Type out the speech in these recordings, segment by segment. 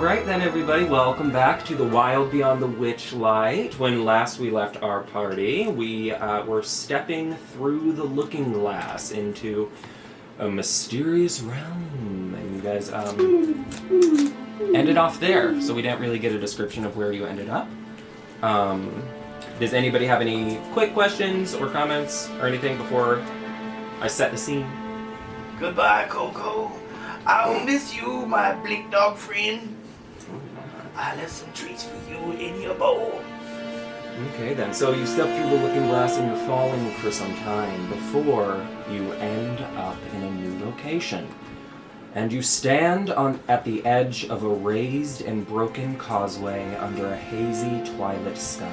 Alright then everybody, welcome back to the Wild Beyond the Witchlight. When last we left our party, we were stepping through the looking glass into a mysterious realm. And you guys ended off there, so we didn't really get a description of where you ended up. Does anybody have any quick questions or comments or anything before I set the scene? Goodbye, Coco. I'll miss you, my bleak dog friend. I left some treats for you in your bowl. Okay then, so you step through the looking glass and you're falling for some time before you end up in a new location. And you stand at the edge of a raised and broken causeway under a hazy twilight sky.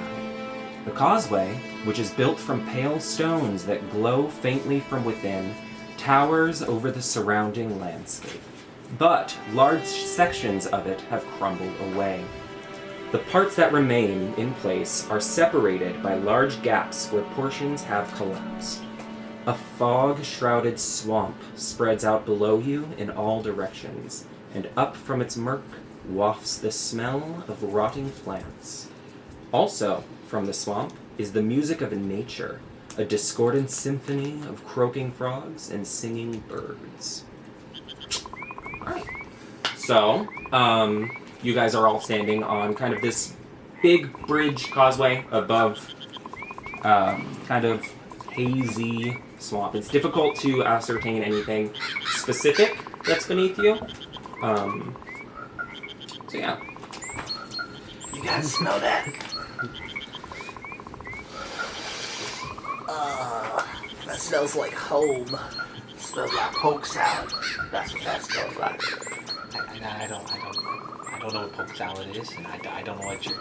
The causeway, which is built from pale stones that glow faintly from within, towers over the surrounding landscape. But large sections of it have crumbled away. The parts that remain in place are separated by large gaps where portions have collapsed. A fog-shrouded swamp spreads out below you in all directions, and up from its murk wafts the smell of rotting plants. Also, from the swamp is the music of nature, a discordant symphony of croaking frogs and singing birds. Alright. So, you guys are all standing on kind of this big bridge causeway above kind of hazy swamp. It's difficult to ascertain anything specific that's beneath you. So yeah. You guys smell that? That smells like home. It smells like poke salad. That's what that smells like. I don't know what poke salad is, and I don't know what you're...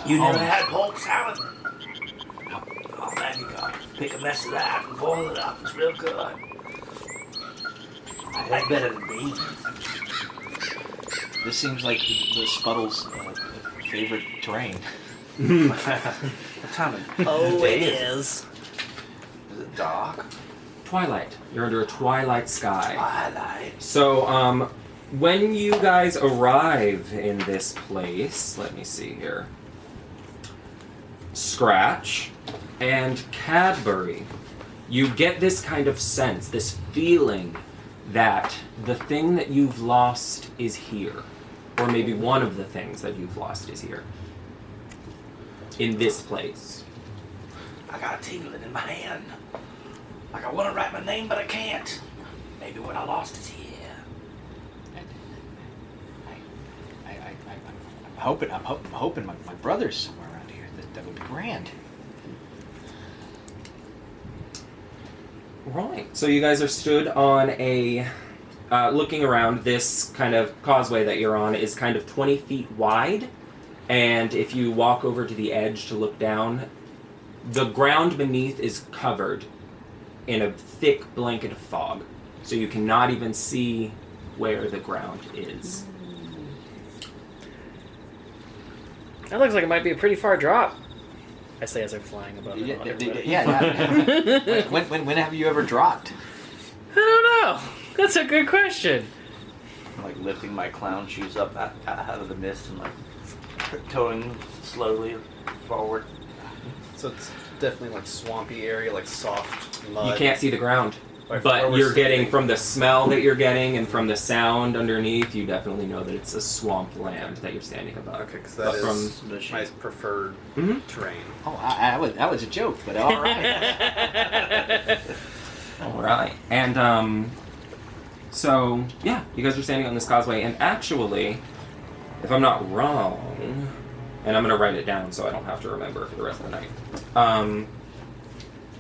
You never had poke salad? Oh man, you gotta pick a mess of that and boil it up. It's real good. That's better than beans. This seems like the Spuddle's favorite terrain. What time Oh, it is. Is it dark? Twilight. You're under a twilight sky. Twilight. So, when you guys arrive in this place, let me see here. Scratch and Cadbury, you get this kind of sense, this feeling that the thing that you've lost is here. Or maybe one of the things that you've lost is here. In this place. I got a tingling in my hand. Like I want to write my name, but I can't. Maybe what I lost is here. I'm hoping my brother's somewhere around here. That would be grand. Right. So you guys are stood on a... looking around, this kind of causeway that you're on is kind of 20 feet wide. And if you walk over to the edge to look down, the ground beneath is covered in a thick blanket of fog. So you cannot even see where the ground is. That looks like it might be a pretty far drop. I say as I'm flying above it. Yeah. When have you ever dropped? I don't know. That's a good question. I'm like lifting my clown shoes up out of the mist and like toeing slowly forward. So it's definitely like swampy area, like soft mud. You can't see the ground. Like But where you're we're getting, sitting. from the smell that you're getting and from the sound underneath, you definitely know that it's a swamp land that you're standing above. Okay, because that But is from the my preferred terrain. Oh, that was a joke, but all right. Alright. And, so, yeah, you guys are standing on this causeway, and actually, if I'm not wrong, and I'm going to write it down so I don't have to remember for the rest of the night,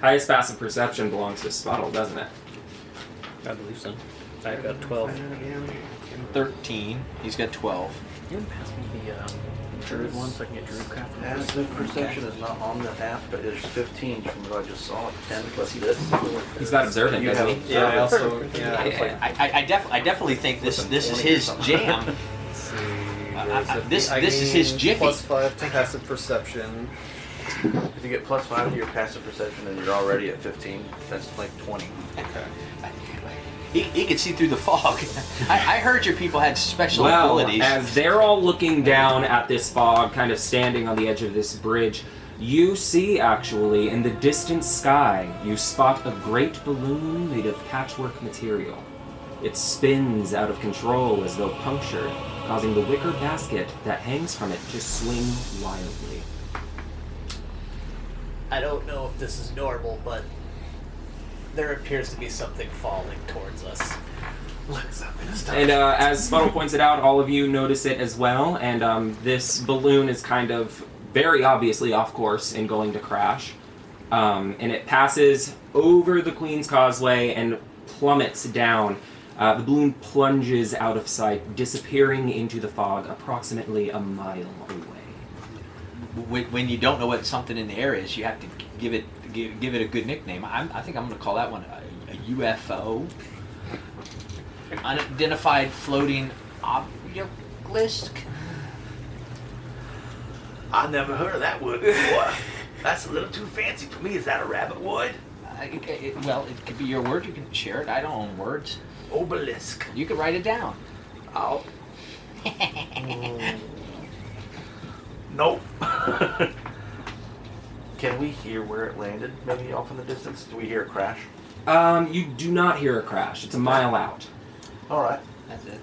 highest passive perception belongs to Sputtle, doesn't it? I believe so. I've got 12. 13. He's got 12. You want to pass me the Druid one so I can get Druid craft? Passive perception is not on the app, but there's 15 from what I just saw. 10 plus this. He's got observant, You doesn't have he? Yeah, I also I definitely think this is his jam. Let's see. This I is his gain jiffy. +5 to passive perception. If you get +5 to your passive perception, then you're already at 15. That's like 20. Okay. He could see through the fog. I heard your people had special Well, abilities. as they're all looking down at this fog, kind of standing on the edge of this bridge, you see, actually, in the distant sky, you spot a great balloon made of patchwork material. It spins out of control as though punctured, causing the wicker basket that hangs from it to swing wildly. I don't know if this is normal, but there appears to be something falling towards us. And as Spuddle points it out, all of you notice it as well, and this balloon is kind of very obviously off course and going to crash. And it passes over the Queen's Causeway and plummets down. The balloon plunges out of sight, disappearing into the fog approximately a mile away. When you don't know what something in the air is, you have to give it a good nickname. I think I'm going to call that one a UFO. Unidentified floating obelisk. I never heard of that word before. That's a little too fancy for me. Is that a rabbit wood? Well, it could be your word. You can share it. I don't own words. Obelisk. You can write it down. Oh. Nope. Can we hear where it landed? Maybe off in the distance? Do we hear it crash? You do not hear a crash. It's a mile out. All right.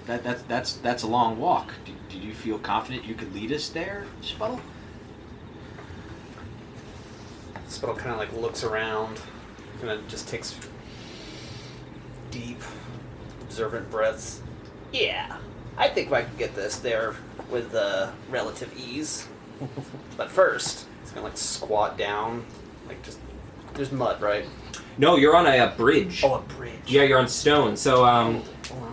That's a long walk. Do you feel confident you could lead us there, Spuddle? Spittle kind of like looks around, kind of just takes deep, observant breaths. Yeah, I think I can get this there with relative ease. But first, it's gonna like squat down, like just there's mud, right? No, you're on a bridge. Oh, a bridge. Yeah, you're on stone. So,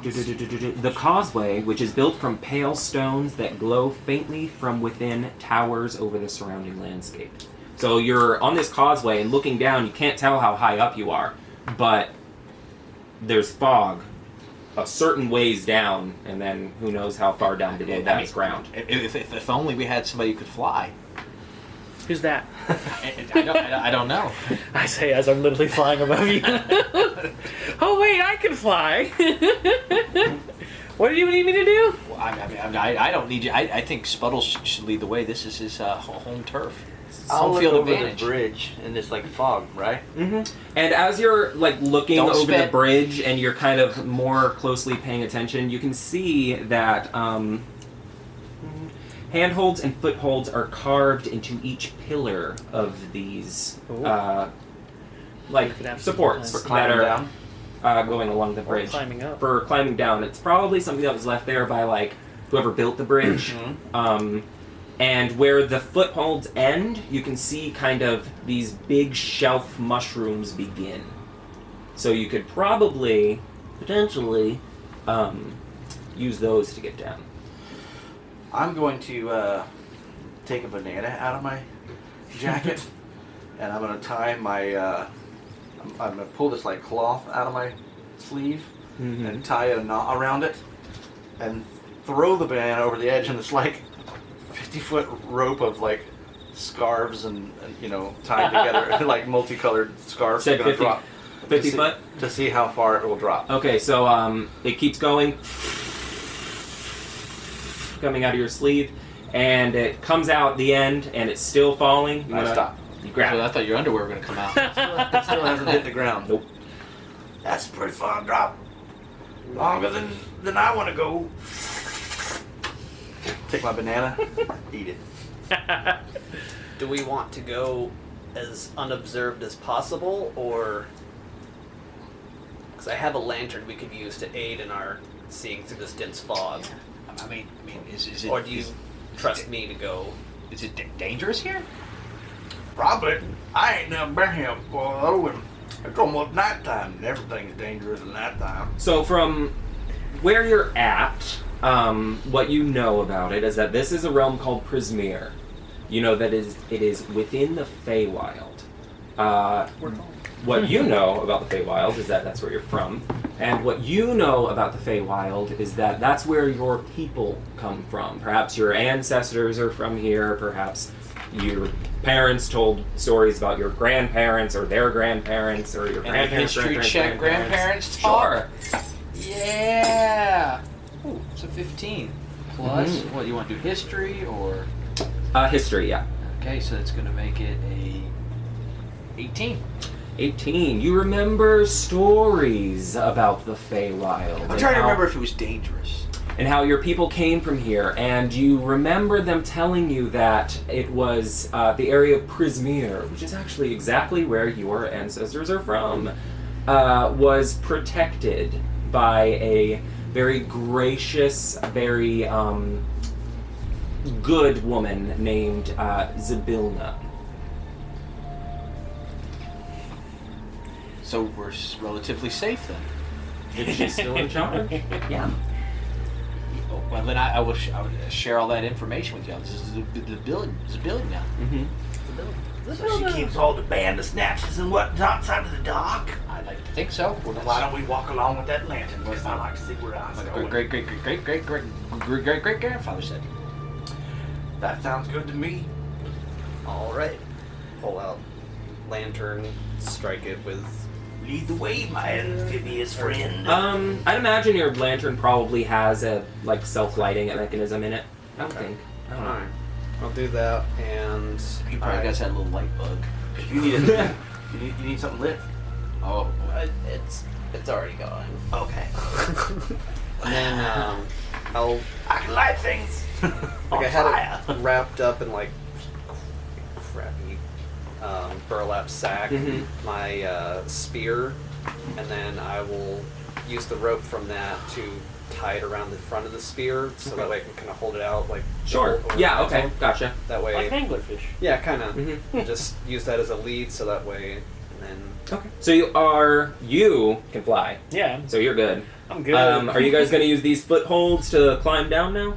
the causeway, which is built from pale stones that glow faintly from within, towers over the surrounding landscape. So you're on this causeway and looking down, you can't tell how high up you are, but there's fog a certain ways down, and then who knows how far down below that is ground. If only we had somebody who could fly. Who's that? I don't know. I say as I'm literally flying above you. Oh wait, I can fly. What do you need me to do? Well, I don't need you. I think Spuddle should lead the way. This is his home turf. I'll Home look field over advantage. the bridge in this like fog, right? Mm-hmm. And as you're like looking Don't over the spit. bridge and you're kind of more closely paying attention, you can see that handholds and footholds are carved into each pillar of these like supports For that climbing are down. going along the bridge. climbing up. For climbing down. It's probably something that was left there by like whoever built the bridge. And where the footholds end, you can see kind of these big shelf mushrooms begin. So you could probably, potentially, use those to get down. I'm going to take a banana out of my jacket, and I'm going to tie my. I'm going to pull this like cloth out of my sleeve and tie a knot around it, and throw the banana over the edge, and it's like 50-foot rope of like scarves and you know tied together like multicolored scarves. Said are gonna 50 drop 50 foot? to see how far it will drop. Okay, so it keeps going, coming out of your sleeve, and it comes out the end, and it's still falling. You I wanna- stop. You grab I it. thought your underwear were going to come out. It still hasn't hit the ground. Nope. That's a pretty far drop. Longer than I want to go. Take my banana, eat it. Do we want to go as unobserved as possible, or because I have a lantern we could use to aid in our seeing through this dense fog? I mean, is it? Or do you trust me to go? Is it dangerous here? Probably. I ain't never been here before, though, and it's almost nighttime, and everything's dangerous at nighttime. So from where you're at, what you know about it is that this is a realm called Prismeer. You know that it is within the Feywild. What you know about the Feywild is that that's where you're from. And what you know about the Feywild is that that's where your people come from. Perhaps your ancestors are from here, perhaps your parents told stories about your grandparents or their grandparents or your Any grandparents' history check grandparents Sure. talk? 15 plus. What you want to do? History or? History, yeah. Okay, so that's going to make it a 18. 18. You remember stories about the Feywild. I'm trying to remember if it was dangerous. And how your people came from here, and you remember them telling you that it was the area of Prismeer, which is actually exactly where your ancestors are from, was protected by a very gracious, very good woman named Zabilna. So we're relatively safe then. If she's still in charge? Yeah. Well, then I would share all that information with you. This is the building now. Mm-hmm. So she keeps all the bandersnatches and whatnot outside of the dock. I'd like to think so. Well, then why don't we walk along with that lantern? Because I like to see where I was My going. great grandfather said. That sounds good to me. All right. Pull out lantern, strike it with. Lead the way, my amphibious friend. I'd imagine your lantern probably has a self-lighting mechanism in it. I don't think. I don't know. Alright. I'll do that, and He probably got that little light bug. If you need it, you need something lit. Oh, it's already going. Okay. And then I'll I can light things. like on I had fire. it wrapped up in like crappy burlap sack, my spear, and then I will use the rope from that to tie it around the front of the spear, so that way I can kind of hold it out like. Sure. Yeah. Okay. Gotcha. That way. Like an anglerfish. Yeah, kind of. Mhm. Just use that as a lead, so that way, and then. Okay. So you can fly. Yeah, So you're good. I'm good. Are you guys going to use these footholds to climb down now?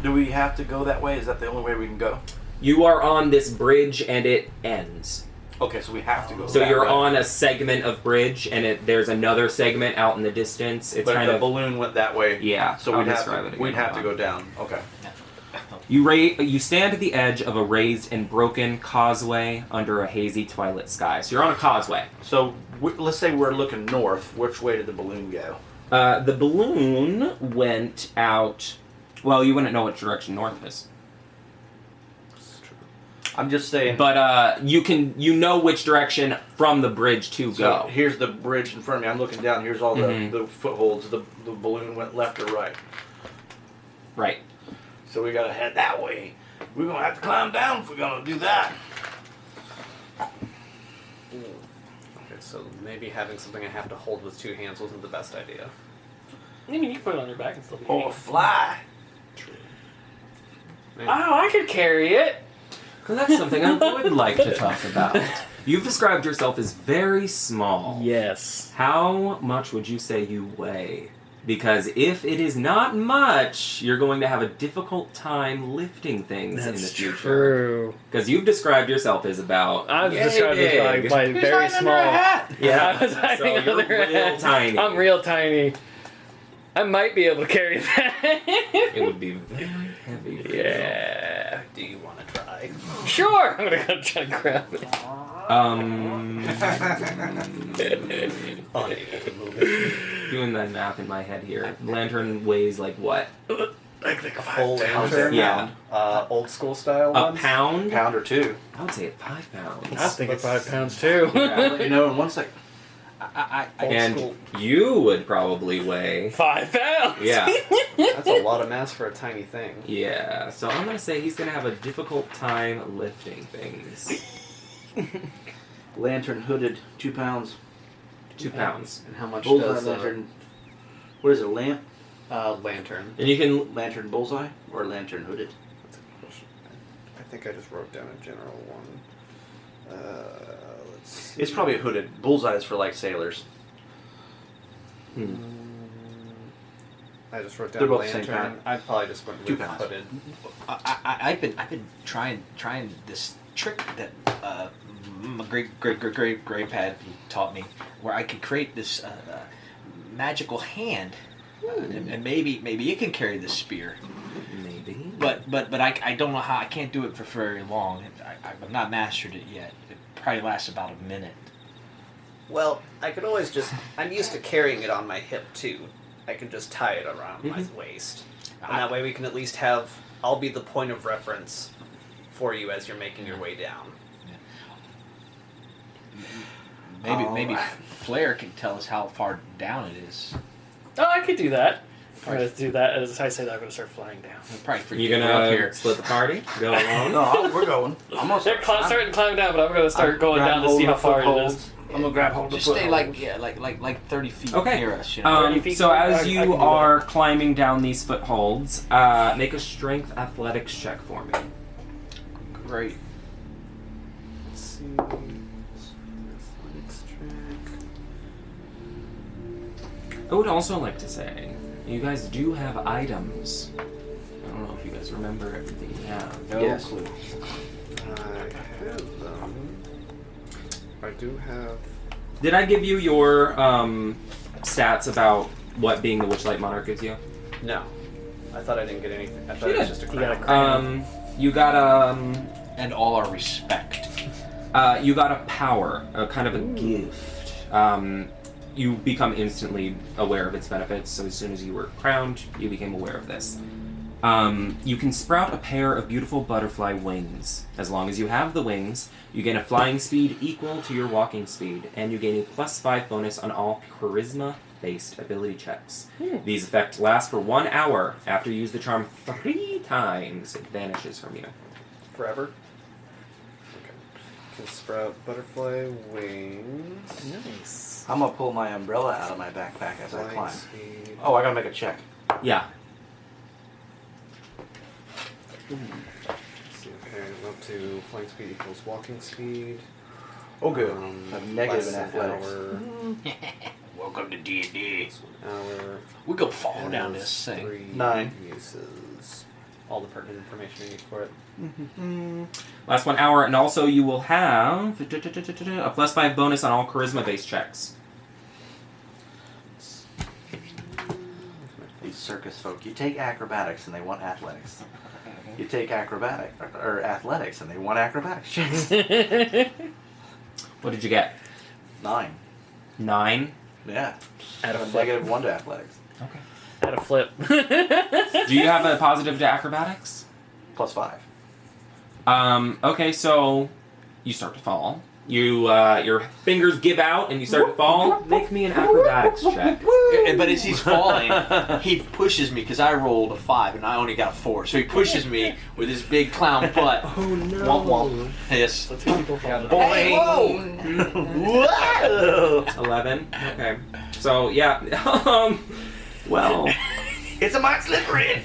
Do we have to go that way? Is that the only way we can go? You are on this bridge and it ends. Okay, so we have to go. So that you're way. on a segment of bridge and there's another segment out in the distance. It's But kind the of balloon went that way. Yeah, So I'll we'd have describe to. it again. We'd have to Hold go down. Okay. you stand at the edge of a raised and broken causeway under a hazy twilight sky. So you're on a causeway. So let's say we're looking north. Which way did the balloon go? The balloon went out. Well, you wouldn't know which direction north is. I'm just saying. But you know which direction from the bridge to So go. here's the bridge in front of me. I'm looking down. Here's all the footholds. The balloon went left or right. Right. So we gotta head that way. We're gonna have to climb down if we're gonna do that. Okay, so maybe having something I have to hold with two hands wasn't the best idea. I mean, you can put it on your back and still be. Or fly. Oh, I could carry it. Well, that's something I would like to talk about. You've described yourself as very small. Yes. How much would you say you weigh? Because if it is not much, you're going to have a difficult time lifting things in the future. True. Because you've described yourself as about. I've yay described big. it like my very small. Yeah, I was hiding so you're under a real hat. tiny. I'm real tiny. I might be able to carry that. It would be very heavy. For Yeah. Do you want to try? Sure. I'm gonna go try to grab it. Unable to move it. Doing that math in my head here. Lantern weighs like what? Full lantern? Yeah. Old school style A ones? pound? Pound or two. I would say 5 pounds. I was thinking 5 pounds too. I'll let you know in 1 second. Old And school. you would probably weigh. 5 pounds. Yeah. That's a lot of mass for a tiny thing. Yeah. So I'm gonna say he's gonna have a difficult time lifting things. Lantern hooded, 2 pounds. 2 pounds. And how much Bullseye does lantern. What is it? A lamp? lantern? And you can. Lantern bullseye or lantern hooded? That's a good question. I think I just wrote down a general one. Let's see. It's probably a hooded. Bullseye is for like sailors. I just wrote down They're both the same lantern. kind. I'd probably just went 2 with pounds. hooded. I've been trying this trick that my great grandpad taught me, where I could create this magical hand, and maybe it can carry the spear. Maybe. But I don't know how. I can't do it for very long. I've not mastered it yet. It probably lasts about a minute. Well, I could always just. I'm used to carrying it on my hip too. I can just tie it around my waist. And that way we can at least have... I'll be the point of reference for you as you're making your way down. Maybe Flair can tell us how far down it is. Oh, I could do that. I'm going to do that. As I say that, I'm going to start flying down. We'll probably forget You we're up gonna here. split the party? Go alone? No, we're going. I'm gonna They're starting to climb down, but I'm going to start going grab down to hold see how of far it footholds. is. I'm gonna grab hold of Just the stay footholds. like 30 feet Okay. near us. You know? 30 feet So I as can you do are climbing down these footholds, make a strength athletics check for me. Great. Let's see. Athletics track. I would also like to say, you guys do have items. I don't know if you guys remember everything you have. No Yes. clue. I have them. I do have... Did I give you your stats about what being the Witchlight Monarch gives you? No. I thought I didn't get anything. I thought You it was did. just a You got a crown. You got And all our respect. you got a power, a kind of a gift. You become instantly aware of its benefits. So as soon as you were crowned, you became aware of this. You can sprout a pair of beautiful butterfly wings. As long as you have the wings, you gain a flying speed equal to your walking speed, and you gain a +5 bonus on all charisma-based ability checks. These effects last for 1 hour. After you use the charm 3 times, it vanishes from you. Forever? Okay. Can sprout butterfly wings. Nice. I'm gonna pull my umbrella out of my backpack as I Flying climb. speed. Oh, I gotta make a check. Yeah. Let's see, okay, I'm up to flying speed equals walking speed. Oh, good. Um, A negative in less athletics. Hour, Welcome to D&D. less 1 hour. We go fall down has this thing. 3 9. uses. All the pertinent information I need for it. Last 1 hour, and also you will have a +5 bonus on all charisma-based checks. These circus folk. You take acrobatics and they want athletics. You take athletics and they want acrobatics. What did you get? 9. 9. Yeah. Add a A flip. -1 to athletics. Okay. Add a flip. Do you have a positive to acrobatics? +5. Okay, so you start to fall. You your fingers give out and you start to fall. Make me an acrobatics check. But as he's falling, he pushes me because I rolled a 5 and I only got a 4. So he pushes me with his big clown butt. Oh no. Womp womp. Yes. So 2 people fall. Hey, whoa! Whoa! 11. Okay. So yeah. Well. It's a might slippery.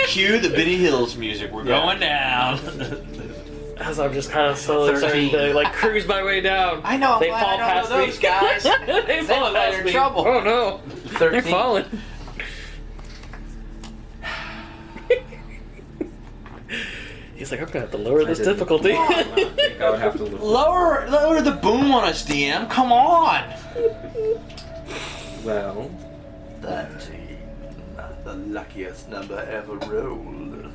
Cue the Benny Hills music. We're going down. As I'm just kind of slowly starting to like cruise my way down. I know. I'm They glad fall I don't past know those me. guys. They fall look like past they're in me. trouble. Oh no. They're 13. falling. He's like, I'm gonna have to lower this didn't- difficulty. I think I would have to look. Lower the boom on us, DM. Come on. Well. 13. The luckiest number ever rolled.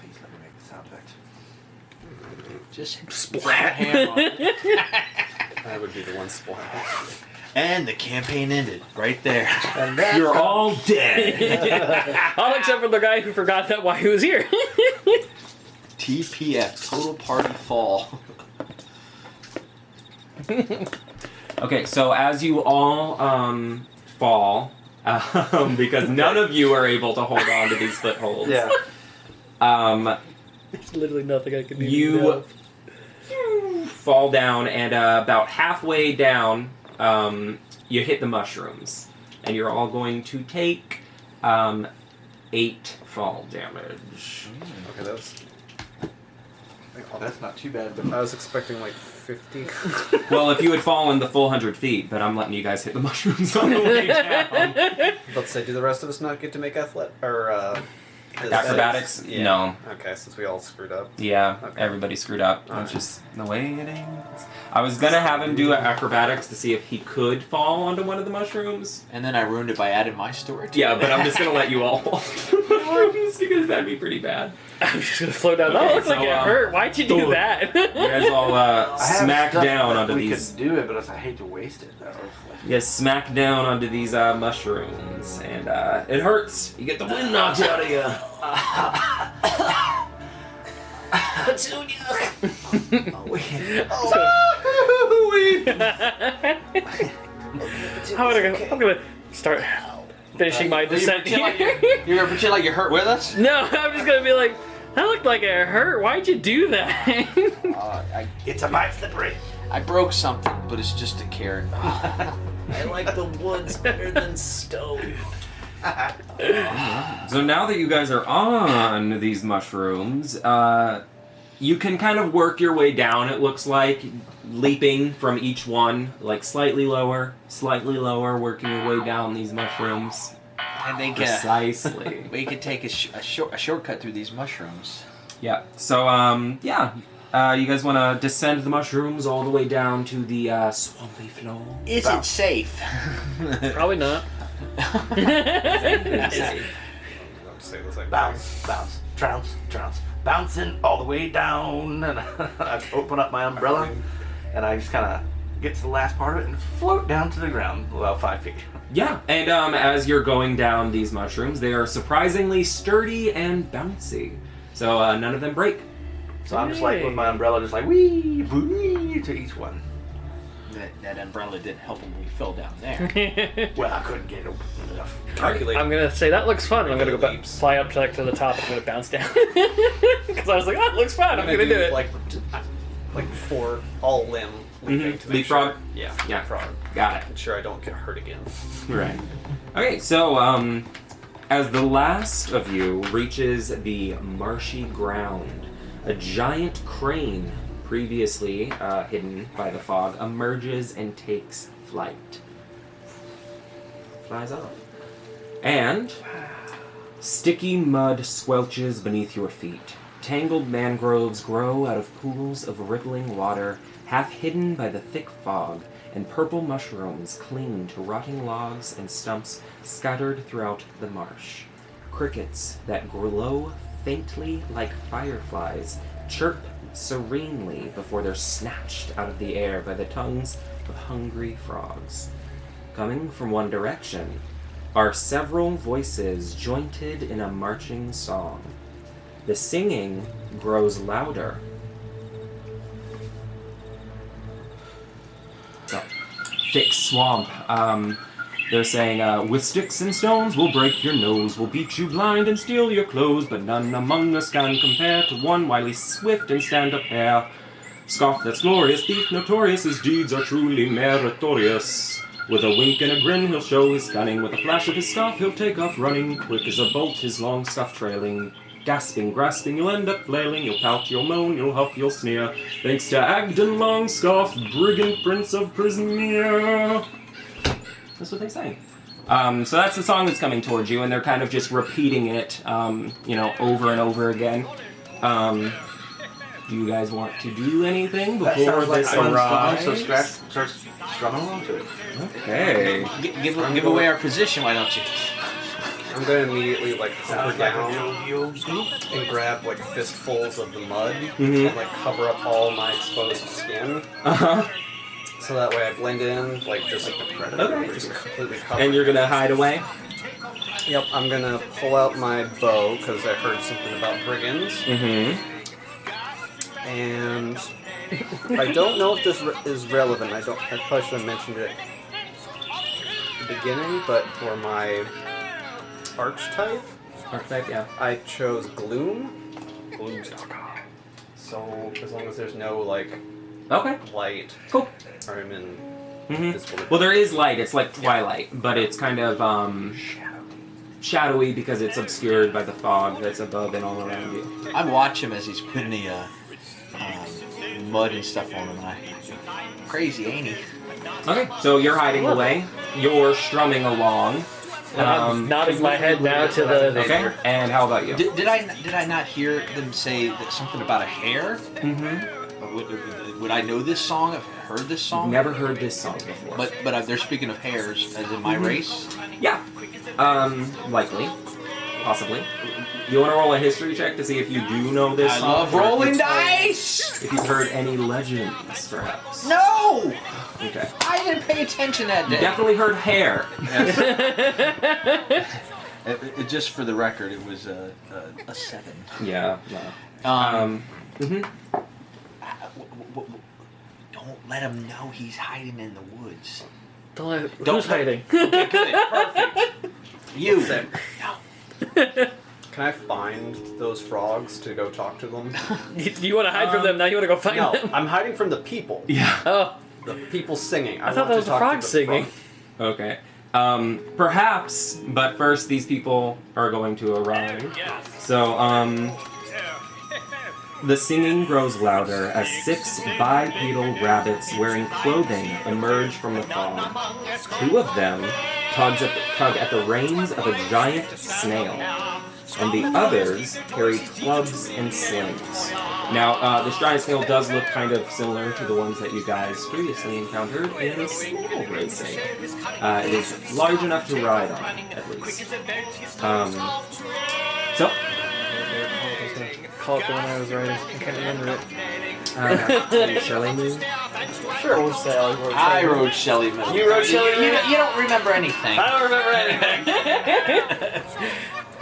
Please let me make the sound effect. Just Splat. I would be the one splat. And the campaign ended right there. And that's You're all dead. All except for the guy who forgot that why he was here. TPF, total party fall. Okay, so as you all fall, because none of you are able to hold on to these footholds. Yeah. There's literally nothing I can do. You fall down, and about halfway down, you hit the mushrooms, and you're all going to take 8 fall damage. Okay, That's not too bad, but I was expecting like 50. Well, if you had fallen the full 100 feet, but I'm letting you guys hit the mushrooms on the way down. Let's say, do the rest of us not get to make Acrobatics? Yeah. No. Okay, since we all screwed up. Yeah, Okay. everybody screwed up. Alright. That's just the way it is. I was gonna have him do acrobatics to see if he could fall onto one of the mushrooms. And then I ruined it by adding my story to Yeah, it. but I'm just gonna let you all fall onto the mushrooms because that'd be pretty bad. I'm just gonna float down. Okay, Oh, it looks like so, it hurt. Why'd you do that? You guys all I have smack stuff down that onto we these. could do it, but I hate to waste it. You guys smack down onto these mushrooms, and it hurts. You get the wind knocked out of you. I'm gonna start finishing my descent You're here. gonna pretend like you're hurt with us? No, I'm just gonna be like, that looked like it hurt. Why'd you do that? It's a mite slippery. I broke something, but it's just a carrot. I like the woods better than stone. So now that you guys are on these mushrooms, you can kind of work your way down, it looks like, leaping from each one, like slightly lower, working your way down these mushrooms. I think Precisely. we could take a shortcut through these mushrooms. Yeah. So, you guys want to descend the mushrooms all the way down to the swampy floor? Is it safe? Probably not. Bounce, bounce, trounce, trounce, bouncing all the way down. And I open up my umbrella, and I just kind of get to the last part of it and float down to the ground about 5 feet. Yeah, and as you're going down these mushrooms, they are surprisingly sturdy and bouncy. So none of them break. So I'm just like with my umbrella, just like wee, wee to each one. That umbrella didn't help when we fell down there. Well, I couldn't get it open enough. Calculate. I'm gonna say that looks fun. I'm gonna go back, Leaps. fly up to the top. I'm gonna bounce down because I was like, "Oh, it looks fun. I'm gonna do it." Like 4 all limb leaping to make Leapfrog? sure. Yeah, Yeah. leapfrog. Got it. Make sure I don't get hurt again. Right. Okay, so as the last of you reaches the marshy ground, a giant crane, previously hidden by the fog, emerges and takes flight. Flies off. And sticky mud squelches beneath your feet. Tangled mangroves grow out of pools of rippling water, half hidden by the thick fog, and purple mushrooms cling to rotting logs and stumps scattered throughout the marsh. Crickets that glow faintly like fireflies chirp serenely before they're snatched out of the air by the tongues of hungry frogs. Coming from one direction are several voices jointed in a marching song. The singing grows louder. Thick swamp. They're saying, with sticks and stones we'll break your nose, we'll beat you blind and steal your clothes, but none among us can compare to one wily swift and stand-up hare. Scoff that's glorious, thief notorious, his deeds are truly meritorious. With a wink and a grin he'll show his cunning, with a flash of his scarf he'll take off running, quick as a bolt his long scuff trailing. Gasping, grasping, you'll end up flailing, you'll pout, you'll moan, you'll huff, you'll sneer. Thanks to Agden Longscarf, brigand prince of Prismeer. That's what they say. So that's the song that's coming towards you, and they're kind of just repeating it, over and over again. Do you guys want to do anything That before sounds like this fun arrives? song, so start strumming along to it. Okay. Give away our position, why don't you? I'm going to immediately hunker down and grab fistfuls of the mud and cover up all my exposed skin. Uh-huh. So that way I blend in, just completely covered. And you're gonna hide away? Yep, I'm gonna pull out my bow because I heard something about brigands. Mm-hmm. And I don't know if this is relevant. I probably should have mentioned it at the beginning, but for my archetype, Yeah. I chose gloom. Gloom.com. So as long as there's no Okay. light, Cool. or I'm in Mm-hmm. visible. Well, there is light. It's like twilight, but it's kind of shadowy because it's obscured by the fog that's above and all around you. I watch him as he's putting the mud and stuff on him. Crazy, ain't he? Okay, so you're hiding away. You're strumming along. I'm nodding my head now to the. Okay. And how about you? Did I not hear them say that something about a hare? Would I know this song? I've heard this song. Never heard this song before. But they're speaking of hares as in my race. Yeah. Likely. Possibly. You want to roll a history check to see if you do know this I song? love or if rolling you've heard- dice. If you've heard any legends, perhaps. No, Okay. I didn't pay attention that You day. definitely heard hair. Just for the record, it was a 7. Yeah. No. w- Don't let him know he's hiding in the woods. Who's hiding? Okay, good, perfect. You. Can I find those frogs to go talk to them? You want to hide from them, now you want to go find No, them? I'm hiding from the people. Yeah. Oh, The people singing. I thought that was the frogs singing. Okay. Perhaps, but first these people are going to arrive. So, the singing grows louder as 6 bipedal rabbits wearing clothing emerge from the fog. 2 of them tug at the reins of a giant snail, and the others carry clubs and slings. Now, this giant snail does look kind of similar to the ones that you guys previously encountered in snail racing. It is large enough to ride on, at least. So, call it the one I was writing. I can't remember it. Shelley Moon? Sure, we'll say I wrote Shelley Moon. You wrote Shelley Moon? You don't remember anything. I don't remember anything.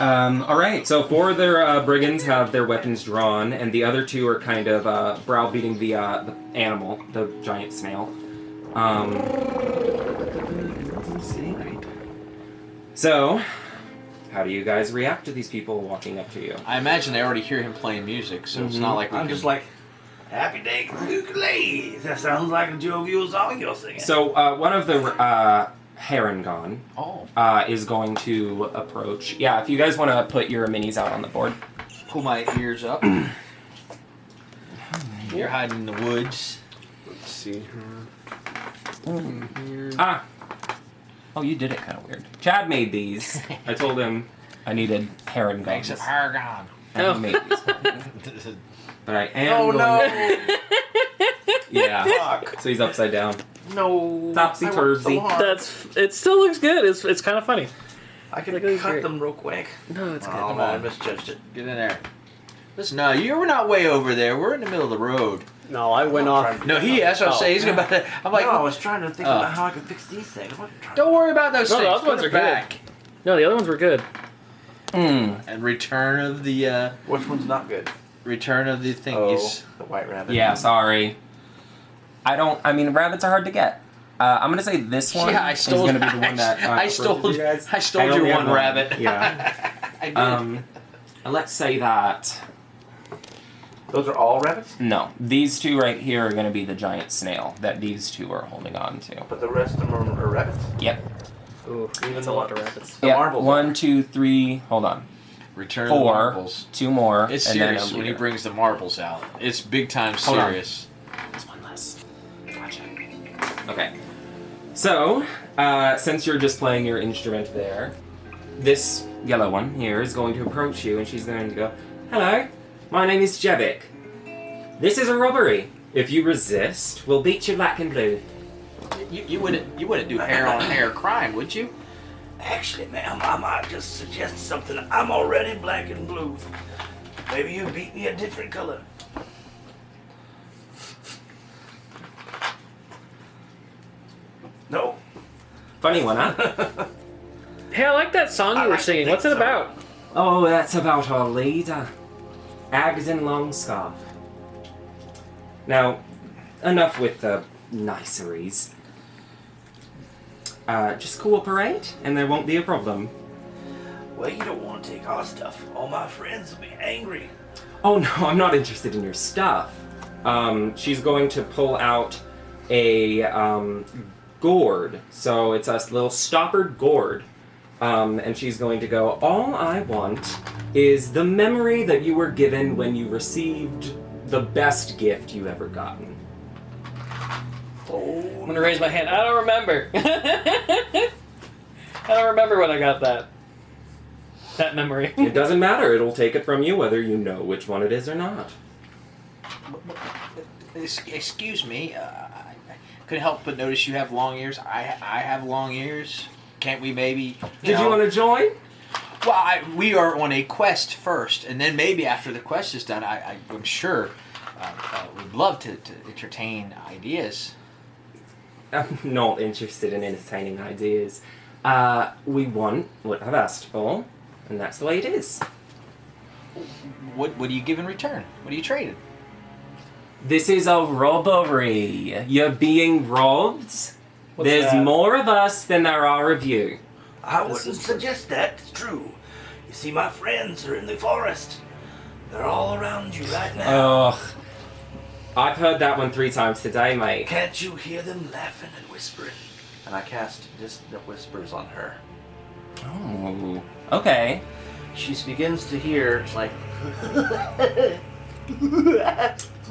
Alright, so 4 of their brigands have their weapons drawn, and the other 2 are kind of browbeating the animal, the giant snail. Let's see. So, how do you guys react to these people walking up to you? I imagine they already hear him playing music, so it's not like we I'm can... just like, happy day ukulele. That sounds like a jovial song you're singing. So, one of the Harangon Oh. is going to approach. Yeah, if you guys want to put your minis out on the board. Pull my ears up. You're hiding in the woods. Let's see. Ah! Oh, you did it kind of weird. Chad made these. I told him I needed Harangons. Thanks of Paragon. And he made these. But I am Oh going no! Yeah. Fuck. So he's upside down. No. Topsy I worked turvy. so hard. It still looks good. It's kind of funny. I can Look at these cut great. them real quick. No, it's good. Oh no, I misjudged it. Get in there. Listen, no, we're not way over there. We're in the middle of the road. No, I went off. No, that's what I'm Oh. saying. He's about to... I'm like, no, I was trying to think Oh. about how I could fix these things. I wasn't trying don't worry about those No, the things. other ones Put are it good. back. No, the other ones were good. And Return of the... Which one's not good? Return of the thingies. Oh, the white rabbit. Yeah, sorry. I mean, rabbits are hard to get. I'm gonna say this one Yeah, I stole. is gonna be the one that I stole. approaches you guys. I stole I your only have one rabbit. Yeah. I did. Let's say that. Those are all rabbits? No, these 2 right here are gonna be the giant snail that these 2 are holding on to. But the rest of them are rabbits? Yep. Ooh, that's a lot of rabbits. The Yep. marbles 1, are. 2, 3. Hold on. Return of the 4. marbles. 2 more. It's and then a serious when he leader. brings the marbles out. It's big time Hold on. serious. There's one less. Gotcha. Okay. So, since you're just playing your instrument there, this yellow one here is going to approach you and she's going to go, "Hello, my name is Jevik. This is a robbery. If you resist, we'll beat you black and blue." You wouldn't do hair on hair crime, would you? Actually, ma'am, I might just suggest something. I'm already black and blue. Maybe you beat me a different color. No. Funny one, huh? Hey, I like that song you were like to singing. think What's it so. about? Oh, that's about our leader, Agden Longscarf. Now, enough with the niceries. Just cooperate, and there won't be a problem. Well, you don't want to take our stuff. All my friends will be angry. Oh no, I'm not interested in your stuff. She's going to pull out a gourd. So it's a little stoppered gourd. And she's going to go, "All I want is the memory that you were given when you received the best gift you ever gotten." I'm gonna raise my hand. I don't remember. I I don't remember when I got that. That memory. It doesn't matter. It'll take it from you whether you know which one it is or not. Excuse me. I couldn't help but notice you have long ears. I have long ears. Can't we maybe... Did you want to join? Well, we are on a quest first, and then maybe after the quest is done, I'm sure we'd love to entertain ideas. I'm not interested in entertaining ideas. We want what I've asked for, and that's the way it is. What do you give in return? What are you trading? This is a robbery. You're being robbed. There's that? more of us than there are of you. I wouldn't suggest that. It's true. You see, my friends are in the forest. They're all around you right now. Ugh. I've heard that one 3 times today, mate. Can't you hear them laughing and whispering? And I cast distant whispers on her. Oh, okay. She begins to hear, like,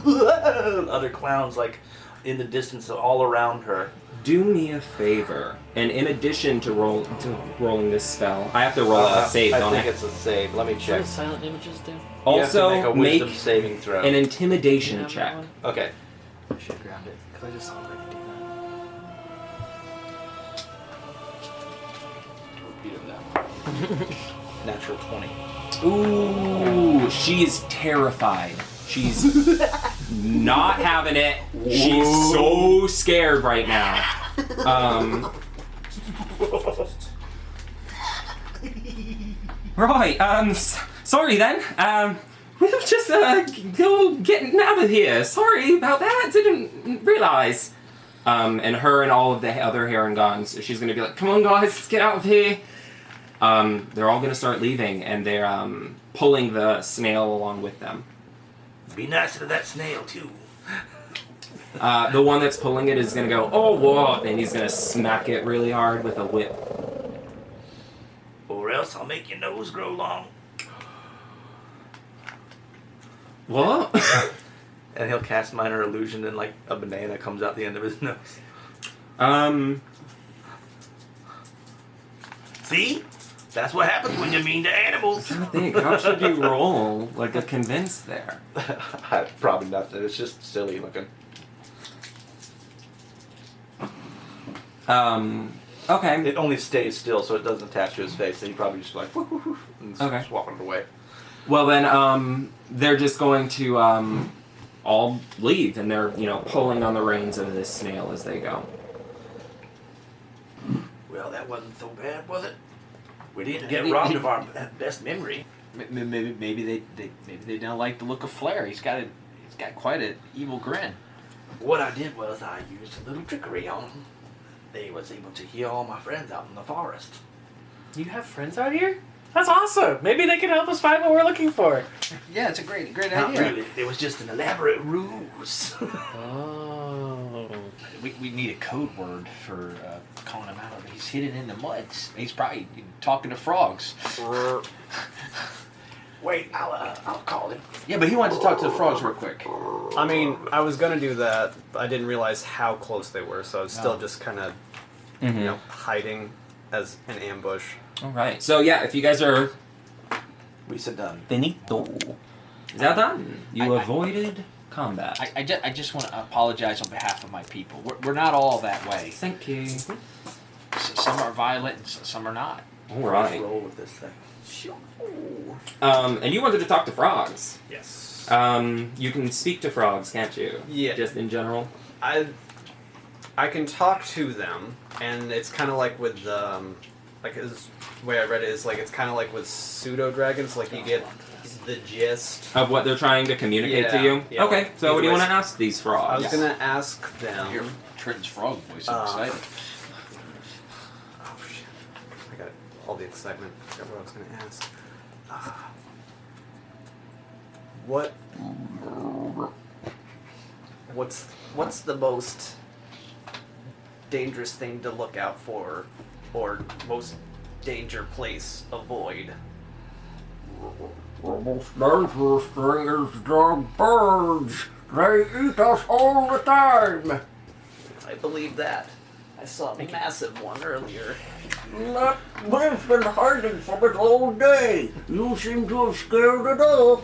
other clowns, like, in the distance all around her. Do me a favor, and in addition to rolling this spell, I have to roll a save, I don't think I? it's a save. Let me What check. does silent images do? Also, you have to make a wisdom saving throw. an You intimidation have check. that one? Okay. I should have grabbed it, because I just saw if I could do that. Repeat that. Natural 20. Ooh, she is terrified. She's not having it. She's so scared right now. Right, sorry then. We'll just, go getting out of here. Sorry about that, didn't realize. And her and all of the other Herringons, she's gonna be like, come on guys, let's get out of here. They're all gonna start leaving, and they're, pulling the snail along with them. Be nice to that snail, too. The one that's pulling it is gonna go, oh, whoa, and he's gonna smack it really hard with a whip. Or else I'll make your nose grow long. What? And he'll cast minor illusion, and, like, a banana comes out the end of his nose. See? That's what happens when you're mean to animals. I think, how should you roll, like, a convince there? Probably nothing. It's just silly looking. Okay. It only stays still, so it doesn't attach to his face. So he probably just like, woof, woof, woof, and Okay. swap it away. Well then, they're just going to, all leave, and they're, pulling on the reins of this snail as they go. Well, that wasn't so bad, was it? We didn't get robbed of our best memory. Maybe they don't like the look of Flair. He's got quite an evil grin. What I did was I used a little trickery on them. They was able to hear all my friends out in the forest. You have friends out here? That's awesome. Maybe they can help us find what we're looking for. Yeah, it's a great Not idea. really. It was just an elaborate ruse. Oh. We need a code word for calling him out. He's hidden in the mud. He's probably talking to frogs. Wait, I'll call him. Yeah, but he wanted to talk to the frogs real quick. I mean, I was gonna do that, but I didn't realize how close they were, so I was still just kind of, hiding as an ambush. Alright, so yeah, if you guys are We said done. finito. Is that done? You I- avoided combat. I just want to apologize on behalf of my people. We're not all that way. Thank you. Some are violent and some are not. Alright. Roll with this thing. And you wanted to talk to frogs. Yes. You can speak to frogs, can't you? Yeah. Just in general? I can talk to them, and it's kind of like with like the way I read it is like it's kind of like with pseudo dragons. Like you get the gist. Of what they're trying to communicate to Yeah, you? yeah. Okay, so what do you want to Anyways, ask these I frogs? was gonna ask them. Hear Trenton's frog voice. I'm excited. Oh shit! I got all the excitement. I forgot what I was gonna ask. What's the most dangerous thing to look out for, or most danger place avoid? The most dangerous thing is the birds. They eat us all the time. I believe that. I saw a massive one earlier. We've been hiding from it all day. You seem to have scared it off.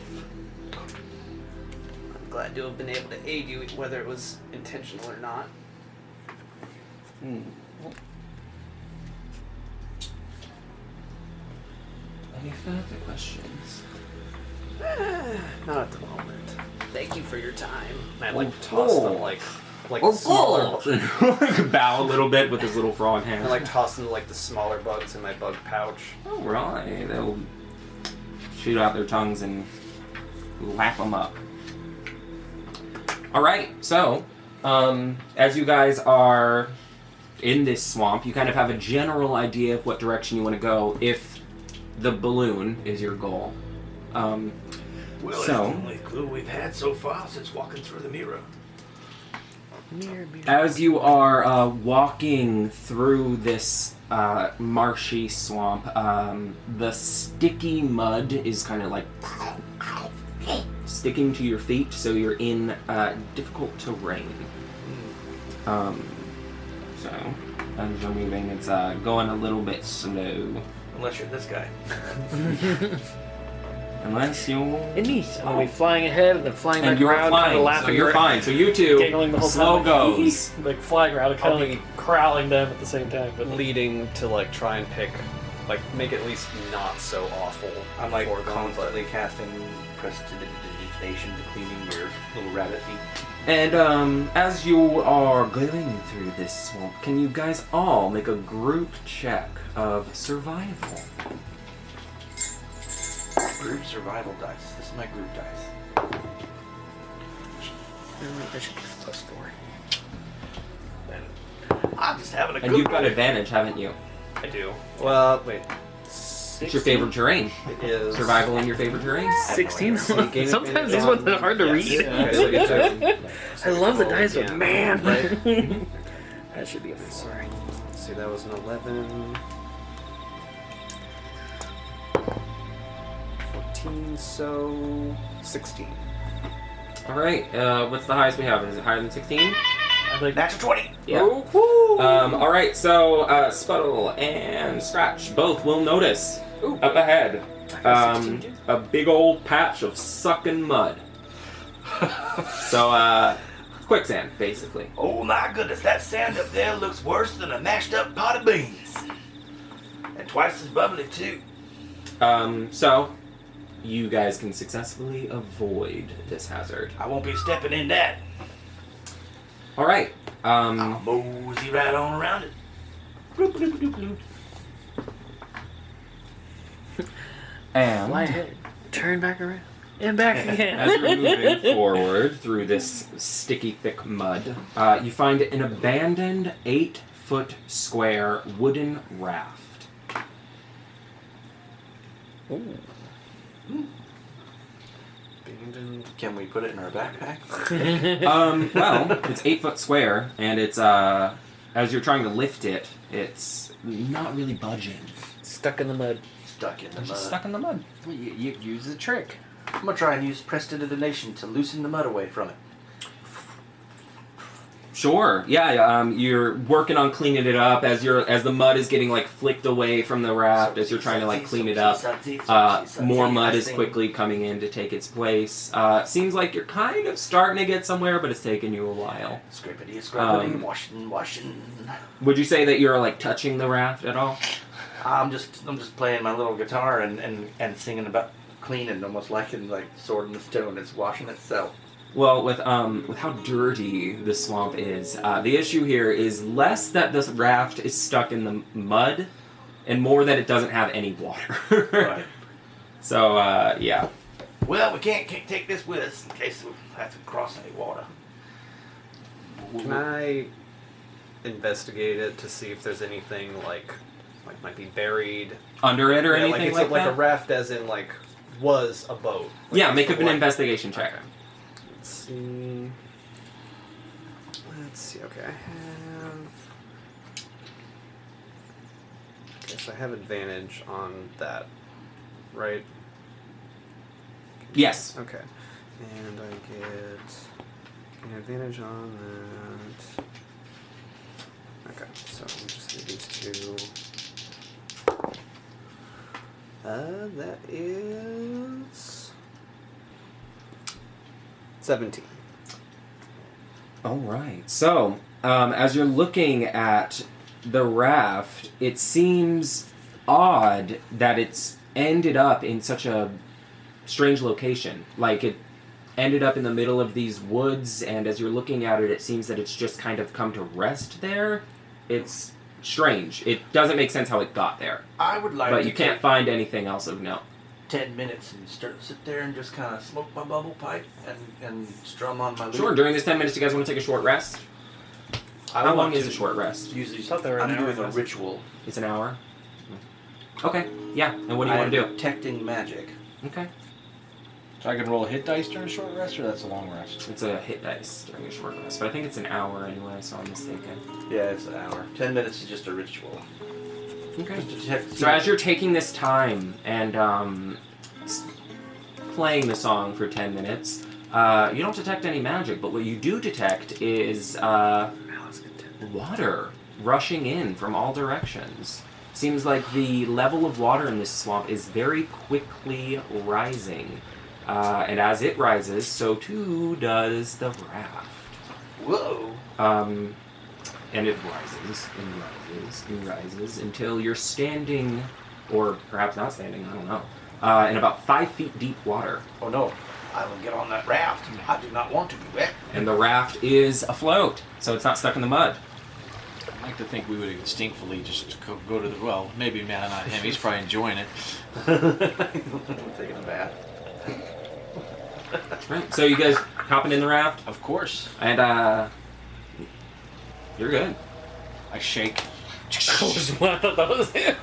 I'm glad to have been able to aid you, whether it was intentional or not. Any further questions? Not at the moment. Thank you for your time. I like toss them like smaller. Bow a little bit with his little frog hand. I like toss them like the smaller bugs in my bug pouch. All right, they'll shoot out their tongues and lap them up. All right, so as you guys are in this swamp, you kind of have a general idea of what direction you want to go if the balloon is your goal. Well, So- it's the only clue we've had so far since walking through the mirror. As you are walking through this marshy swamp, the sticky mud is kind of like sticking to your feet, so you're in difficult terrain. So, as you're moving, it's going a little bit slow. Unless you're this guy. Unless you're... And me. I'm gonna be flying ahead and then flying And back you're around, kind fine, of so laughing. you're fine. So you two, Giggling the whole slow time. goes. Like flying around and kind of like crowling them at the same time. But Leading to like try and pick, like make it at least not so awful. I'm like for them, constantly casting prestidigitation to cleaning your little rabbit feet. And as you are going through this swamp, can you guys all make a group check of survival? Group survival dice. This is my group dice. I should give +4. I'm just having a good And you've got one. advantage, haven't you? I do. Well, wait. It's your favorite terrain. It is Survival in your favorite terrain? 16. So you gain Sometimes advantage these on- ones are hard to yes. read. Okay, so you get to- I love the dice, Yeah. but man, Right. that should be a 4. Let's see, that was an 11. 14, so 16. Alright, what's the highest we have? Is it higher than 16? I think Natural 20. Yeah. Alright, so Sputtle and Scratch both will notice up ahead a big old patch of sucking mud. So, quicksand, basically. Oh my goodness, that sand up there looks worse than a mashed up pot of beans. And twice as bubbly too. So, you guys can successfully avoid this hazard. I won't be stepping in that. Alright, I'll mosey right on around it. Bloop, bloop, bloop, bloop. and... fly ahead, turn back around, and back again. As you're moving forward through this sticky, thick mud, you find an abandoned 8-foot square wooden raft. Can we put it in our backpack? Well, it's 8-foot square, and it's, as you're trying to lift it, it's not really budging. Stuck in the mud. Stuck in the It's mud. just stuck in the mud. You use the trick. I'm gonna try and use prestidigitation to loosen the mud away from it. Sure. Yeah. You're working on cleaning it up as the mud is getting like flicked away from the raft as you're trying to like clean it up. More mud is quickly coming in to take its place. Seems like you're kind of starting to get somewhere, but it's taking you a while. Scrapity, scrapity, washing. Would you say that you're like touching the raft at all? I'm just playing my little guitar and singing about cleaning, almost like in like Sword in the Stone. It's washing itself. Well, with how dirty the swamp is, the issue here is less that this raft is stuck in the mud, and more that it doesn't have any water. Right. So, yeah. Well, we can't take this with us in case we have to cross any water. Can I investigate it to see if there's anything like might be buried Under it or Yeah, anything it's like like that? a raft, as in like was a boat. Like, Yeah, it's make the up an one- investigation check. Okay. Let's see. Let's see. Okay, I have. Okay, so I have advantage on that, right? Yes. Okay, and I get an advantage on that. Okay, So I'm just gonna do 2. That is 17. All right. So, as you're looking at the raft, it seems odd that it's ended up in such a strange location. Like, it ended up in the middle of these woods, and as you're looking at it, it seems that it's just kind of come to rest there. It's strange. It doesn't make sense how it got there. I would like But to you can't take find anything else of note. 10 minutes and sit there and just kind of smoke my bubble pipe and strum on my lute. Sure, during this 10 minutes, you guys want to take a short rest? How long is a short rest? Usually, thought they were an I'm hour doing a rest. ritual. It's an hour? Okay, yeah. And what do you want to do? Detecting magic. Okay. So I can roll a hit dice during a short rest, or that's a long rest? It's a hit dice during a short rest, but I think it's an hour anyway, so I'm mistaken. Yeah, it's an hour. 10 minutes is just a ritual. Okay. Just to detect. So as you're taking this time and playing the song for 10 minutes, you don't detect any magic, but what you do detect is water rushing in from all directions. Seems like the level of water in this swamp is very quickly rising. And as it rises, so too does the raft. Whoa! And it rises and rises and rises until you're standing, or perhaps not standing, I don't know, in about 5 feet deep water. Oh no! I will get on that raft. I do not want to be wet. And the raft is afloat, so it's not stuck in the mud. I'd like to think we would instinctively just go to the well. Maybe not him. He's probably enjoying it. Taking a bath. Right. So you guys hopping in the raft, Of course. and you're good. I shake. Wow, that was him.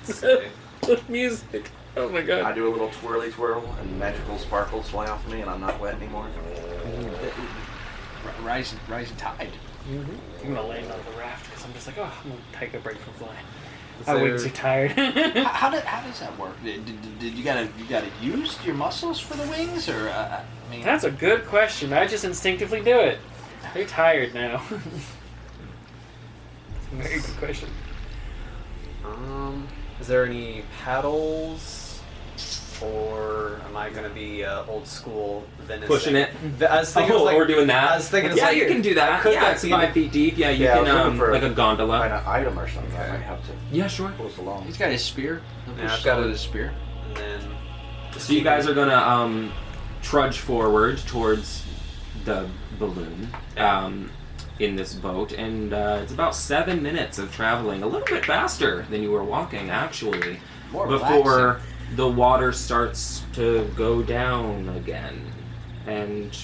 The music. Oh my I god. do a little twirly twirl, and magical sparkles fly off of me, and I'm not wet anymore. Rising tide. I'm gonna land on the raft because I'm just like, oh, I'm gonna take a break from flying. Is My there- wings are tired. How does that work? Did you gotta use your muscles for the wings, or I mean? That's a good question. I just instinctively do it. They're tired now. That's a very good question. Is there any paddles, or am I gonna be old school venison? Pushing it. I was thinking, Oh, we're doing that. I was thinking, it's yeah, like, you can do that. I could Yeah, it's be- 5 feet deep. Yeah, you Yeah, I was can looking for like a gondola. Find an item or something. I Okay. might have to Yeah, sure. pull us along. He's got his spear. Yeah, I've got his spear. And then. So you guys are gonna trudge forward towards the balloon in this boat, and it's about 7 minutes of traveling, a little bit faster than you were walking, actually, More before relaxing. the water starts to go down again, and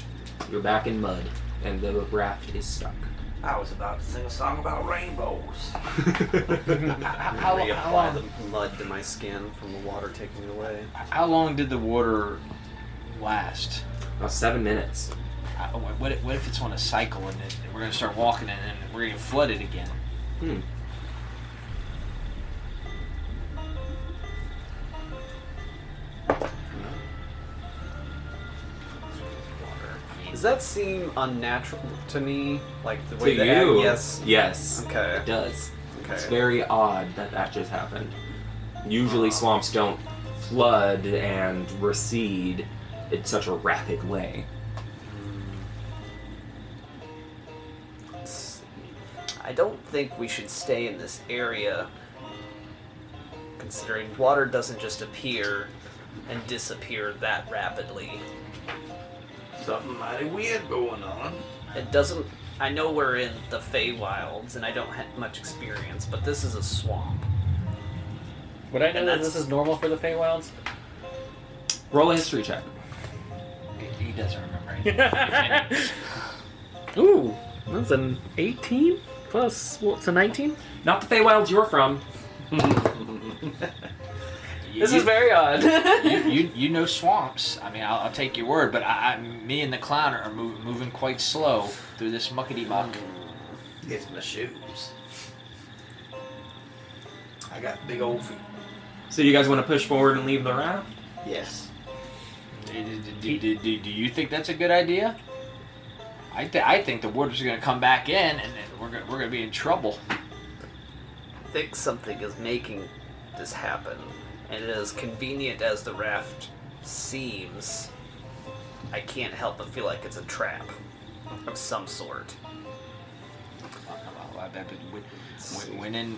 you're back in mud, and the raft is stuck. I was about to sing a song about rainbows. How Reapply long? the mud to my skin from the water taking it away. How long did the water last? About 7 minutes. What if it's on a cycle and then we're gonna start walking and then we're gonna get flooded again? Does that seem unnatural to me? Like the To way you, yes. yes, Okay. it does. Okay. It's very odd that that just happened. Usually swamps don't flood and recede in such a rapid way. I don't think we should stay in this area, considering water doesn't just appear and disappear that rapidly. Something mighty weird going on. It doesn't. I know we're in the Feywilds, and I don't have much experience, but this is a swamp. Would I know And that that's- this is normal for the Feywilds? Roll a history check. He doesn't remember anything. Ooh, that's an 18 plus. What's a 19? Not the Feywilds you're from. This is very odd. you know swamps. I mean, I'll take your word, but me and the clown are moving quite slow through this muckety muck. It's my shoes. I got big old feet. So you guys want to push forward and leave the raft? Yes. Do you think that's a good idea? I think the water's going to come back in, and then we're gonna be in trouble. think something is making this happen, and as convenient as the raft seems, I can't help but feel like it's a trap of some sort. When in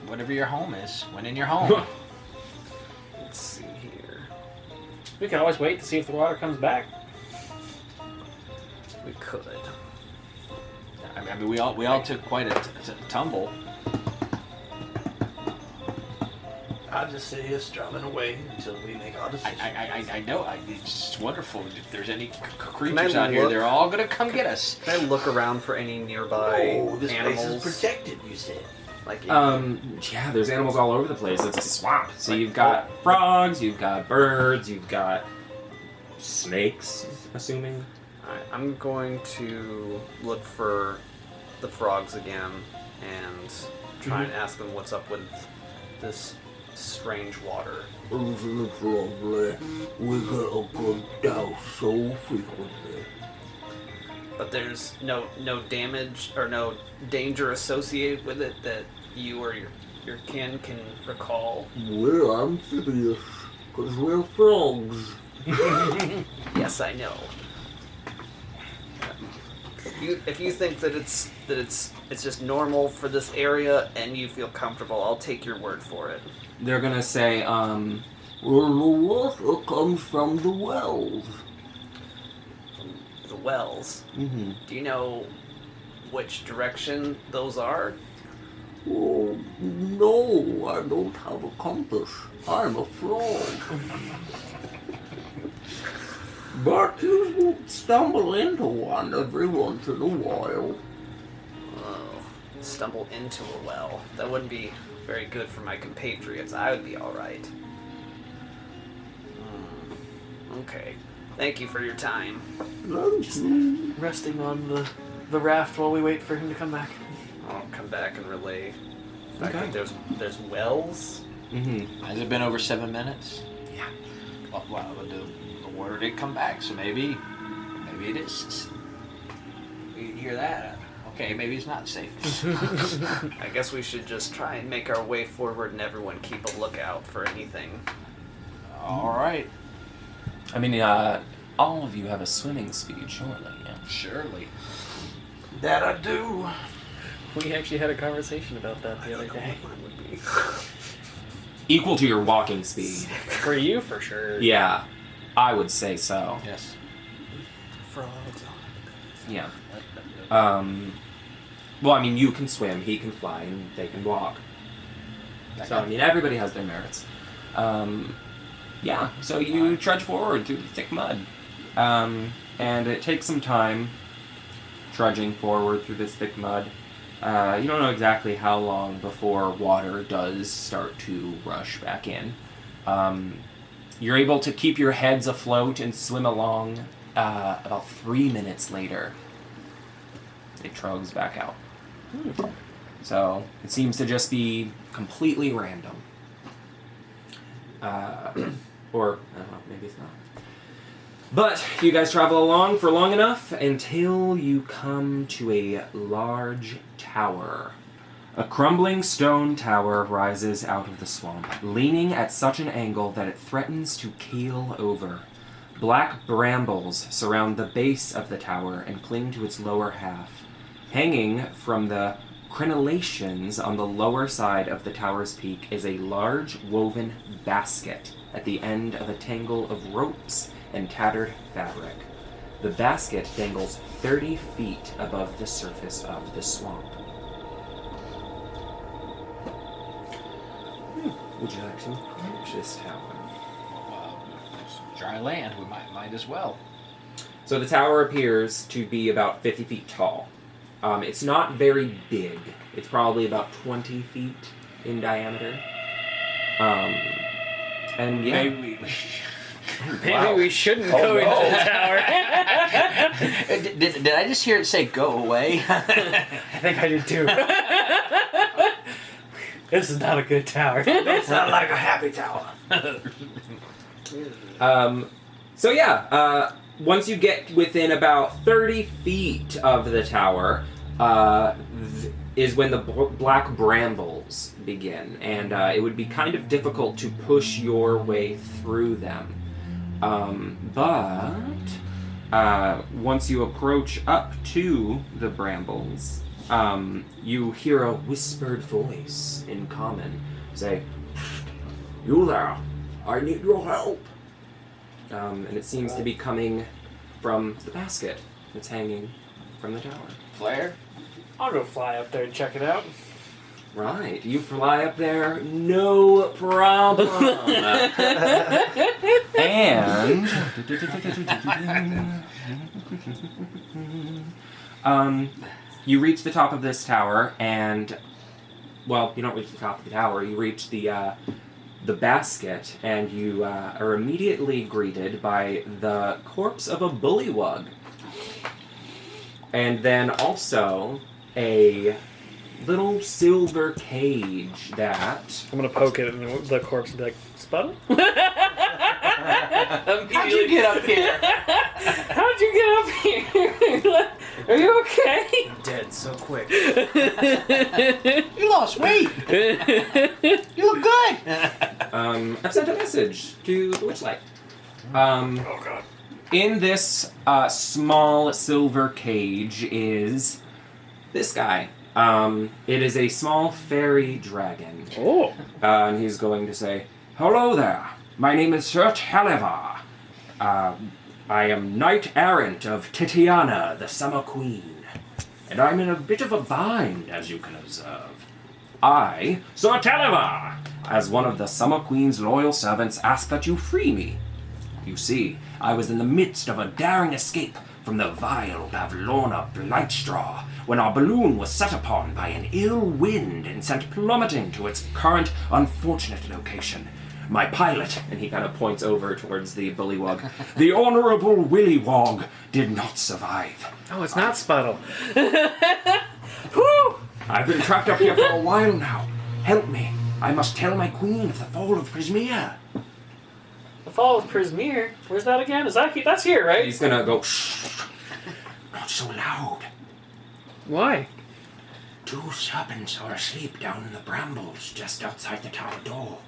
whatever your home is. When in your home. Let's see here. We can always wait to see if the water comes back. We could. I mean, we all took quite a tumble. I'll just sit here strumming away until we make our decision. I know. It's wonderful. If there's any Can I creatures out here, look? they're all gonna come get us. Can I look around for any nearby Oh, this animals? place is protected, you said. Like, Yeah, there's animals all over the place. It's a swamp. So you've got frogs, you've got birds, you've got snakes, assuming. Alright, I'm going to look for the frogs again and try and ask them what's up with this strange water. Isn't it lovely? We get a good douse so frequently. But there's no damage or no danger associated with it that you or your kin can recall. We're amphibious, because we're frogs. Yes, I know. If you think that it's just normal for this area and you feel comfortable, I'll take your word for it. They're gonna say, Well, the water comes from the wells. The wells. mm-hmm. Do you know which direction those are? Oh, no, I don't have a compass. I'm a frog. But you stumble into one every once in a while. Oh, stumble into a well. That wouldn't be very good for my compatriots. I would be all right. Okay. Thank you for your time. Resting on the raft while we wait for him to come back. I'll come back and relay the fact Okay. that there's wells. Mm-hmm. Has it been over 7 minutes? Yeah. Well, the water did come back, so maybe it is. You hear that? Okay, maybe it's not safe. I guess we should just try and make our way forward and everyone keep a lookout for anything. All right. I mean, all of you have a swimming speed, surely, yeah. Surely. That I do. We actually had a conversation about that the other day. Equal to your walking speed. For you, for sure. Yeah, I would say so. Yes. Frogs. Yeah. Well, I mean, you can swim, he can fly, and they can walk. So, I mean, everybody has their merits. Yeah, so you trudge forward through the thick mud. And it takes some time trudging forward through this thick mud. You don't know exactly how long before water does start to rush back in. You're able to keep your heads afloat and swim along. About 3 minutes later, it trogs back out. So it seems to just be completely random. Or, I don't know, maybe it's not. But you guys travel along for long enough until you come to a large tower. A crumbling stone tower rises out of the swamp, leaning at such an angle that it threatens to keel over. Black brambles surround the base of the tower and cling to its lower half. Hanging from the crenellations on the lower side of the tower's peak is a large woven basket at the end of a tangle of ropes and tattered fabric. The basket dangles 30 feet above the surface of the swamp. Would you like to approach this tower? It's dry land. We might as well. So the tower appears to be about 50 feet tall. It's not very big. It's probably about 20 feet in diameter. And yeah. Maybe Maybe we shouldn't go into the tower. did I just hear it say "go away"? I think I did too. This is not a good tower. That sounds like a happy tower. So yeah, once you get within about 30 feet of the tower, is when the black brambles begin, and it would be kind of difficult to push your way through them. But once you approach up to the brambles, you hear a whispered voice in common say, You there? I need your help. and it seems to be coming from the basket that's hanging from the tower. Flare? I'll go fly up there and check it out. Right, you fly up there, no problem. And you reach the top of this tower, and well, you don't reach the top of the tower. You reach the basket, and you are immediately greeted by the corpse of a bullywug, and then also a little silver cage that... I'm gonna poke it, and the corpse will be like, Sputtle? How'd you get up here? How'd you get up here? Are you okay? Dead so quick. You lost weight. You look good. I've sent a message to the Witchlight. Oh god. In this small silver cage is this guy. It is a small fairy dragon. Oh. And he's going to say, Hello there. My name is Sir Talavar. I am knight errant of Titiana, the Summer Queen. And I'm in a bit of a bind, as you can observe. I, Sir Talavar, as one of the Summer Queen's loyal servants, ask that you free me. You see, I was in the midst of a daring escape from the vile Bavlorna Blightstraw when our balloon was set upon by an ill wind and sent plummeting to its current unfortunate location. My pilot, and he kind of points over towards the bullywug, the Honorable Willywog, did not survive. Oh, it's not Sputtle. Whew! I've been trapped up here for a while now. Help me. I must tell my queen of the fall of Prismeer. The Fall of Prismeer? Where's that again? Is that that's here, right? He's gonna go, shh, not so loud. Why? 2 serpents are asleep down in the brambles just outside the tower door.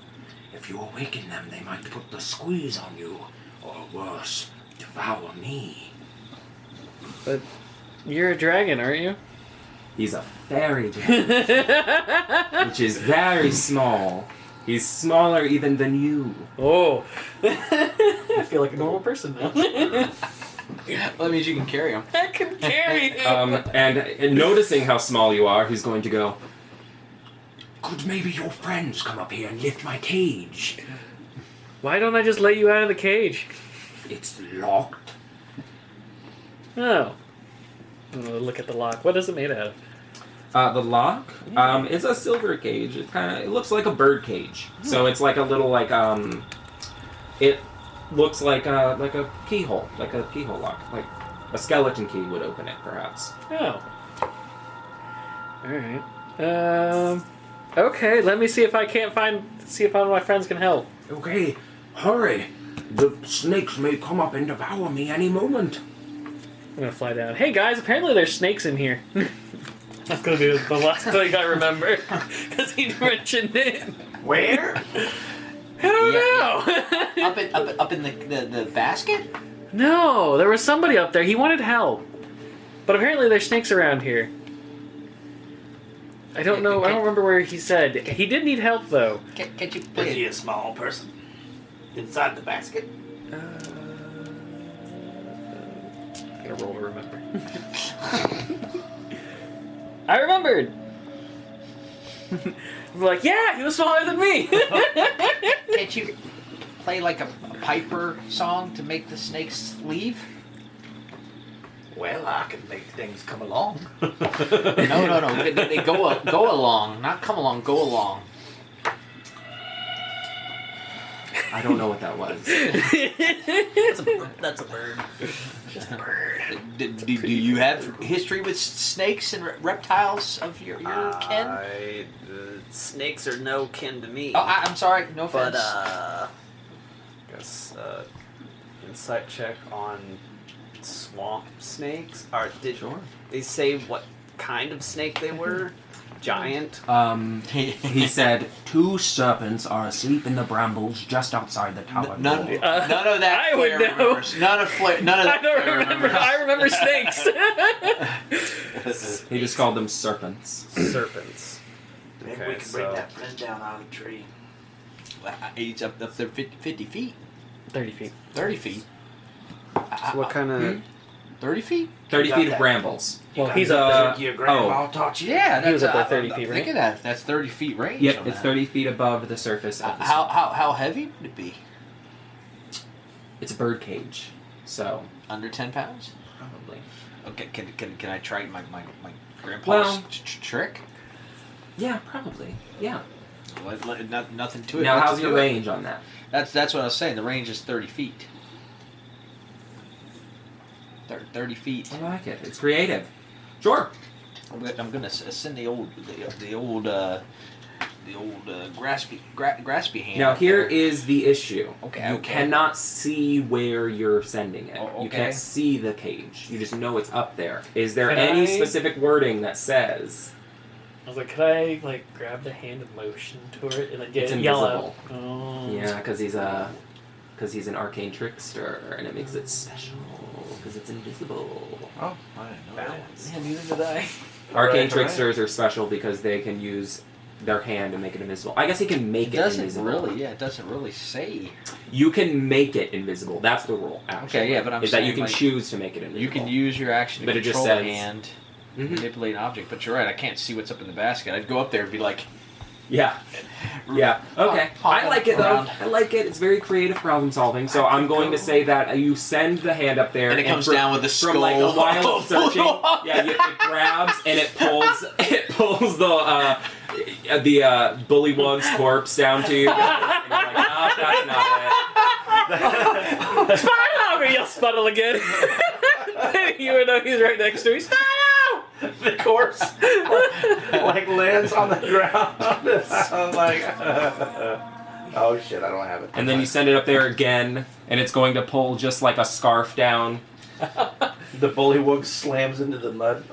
If you awaken them, they might put the squeeze on you, or worse, devour me. But you're a dragon, aren't you? He's a fairy dragon, which is very small. He's smaller even than you. Oh. I feel like a normal person now. Well, that means you can carry him. I can carry him. And noticing how small you are, he's going to go, Could maybe your friends come up here and lift my cage? Why don't I just let you out of the cage? It's locked. Oh. I'm gonna look at the lock. What is it made out of? the lock is a silver cage. It looks like a bird cage. So it's like a little it looks like a keyhole lock, like a skeleton key would open it, perhaps. Oh. All right. Okay. Let me see if I can't see if one of my friends can help. Okay, hurry. The snakes may come up and devour me any moment. I'm gonna fly down. Hey guys, apparently there's snakes in here. That's gonna be the last thing I remember, because he mentioned it. Where? I don't know. Up in the basket? No, there was somebody up there. He wanted help, but apparently there's snakes around here. I don't know. I don't remember where he said. He did need help though. Can't you Is he a small person? Inside the basket? I'm gonna roll to remember. I remembered. I'm like, yeah, he was smaller than me. Can't you play like a Piper song to make the snakes leave? Well, I can make things come along. No. They go along, not come along. Go along. I don't know what that was. That's a bird. Just a bird. Do you have history with snakes and reptiles of your kin? Snakes are no kin to me. Oh, I'm sorry. No offense. But Guess insight check on swamp snakes. Or did Sure. they say what kind of snake they were? giant? He said 2 serpents are asleep in the brambles just outside the tower None, door. none of that. I would Flair know. remembers. None of Flair. None of I that. don't Flair remember. remembers. I remember snakes. He just called them serpents. Serpents. Maybe Okay, we can so- bring that friend down out of the tree. He's up there 50 feet. 30 feet. 30 feet. So what kind of... 30 feet? 30 You feet got of that. brambles. Well, Got he's that up there. trick your grandma taught you. Yeah, He was that's, up there 30 I'm feet, right? thinking that's 30 feet range. Yep, on it's that. 30 feet above the surface of the How heavy would it be? It's a bird cage, so Under 10 pounds? probably. Okay, can I try my grandpa's Well- trick? Yeah, probably. Yeah. Nothing to it. Now, Nothing how's to your it. range on that? That's what I was saying. The range is 30 feet. 30 feet. I like it. It's creative. Sure. I'm gonna send the old graspy hand. Now, up here there. is the issue. Okay, You okay. cannot see where you're sending it. Oh, You okay. can't see the cage. You just know it's up there. Is there Can any I- specific wording that says I was like, could I like grab the hand and motion toward it and like get It's it yellow? invisible. Oh. Yeah, because he's an arcane trickster, and it makes it special because it's invisible. Oh, I didn't know that. Balance. Yeah, neither did I. Arcane Right. tricksters are special because they can use their hand to make it invisible. I guess he can make It it doesn't invisible. really. Yeah, it doesn't really say. You can make it invisible. That's the rule. Actually. Okay, yeah, but I'm is that you saying, can like, choose to make it invisible. You can use your action to But it just control a says- hand, Mhm. manipulate an object. But you're right. I can't see what's up in the basket. I'd go up there and be like, Yeah. Yeah. Okay. Pop I like it though. around. I like it. It's very creative problem solving. So I'm going to say that you send the hand up there, and it comes from, down with the from like a skull. while of searching. Yeah, it grabs and it pulls the bullywug's corpse down to you. And you're like, no, that's not it. Spano! You'll sputtle again. You would know he's right next to me. Spano! The corpse like lands on the ground. I'm like, oh shit, I don't have it. And then you send it up there again, and it's going to pull just like a scarf down. The bullywug slams into the mud.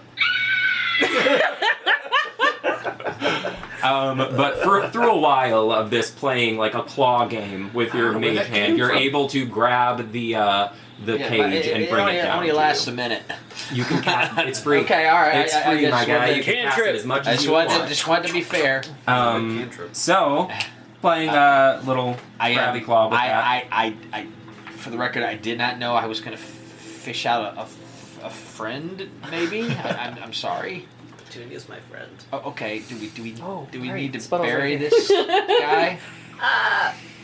But through a while of this playing like a claw game with your don't know where mage that hand, came you're from. able to grab the cage and bring it down. only to lasts you. a minute. You can cast. It's free. Okay, all right. It's I free, just my guy. wanted- You can cast Cantrip. it as much I as just you wanted want. to be fair. So playing a little grabby claw with that. I, for the record, I did not know I was going to fish out a friend. Maybe I'm sorry. Opportunity is my friend. Oh, okay. Do we Oh, do we right. need to Spuddle's bury right this guy?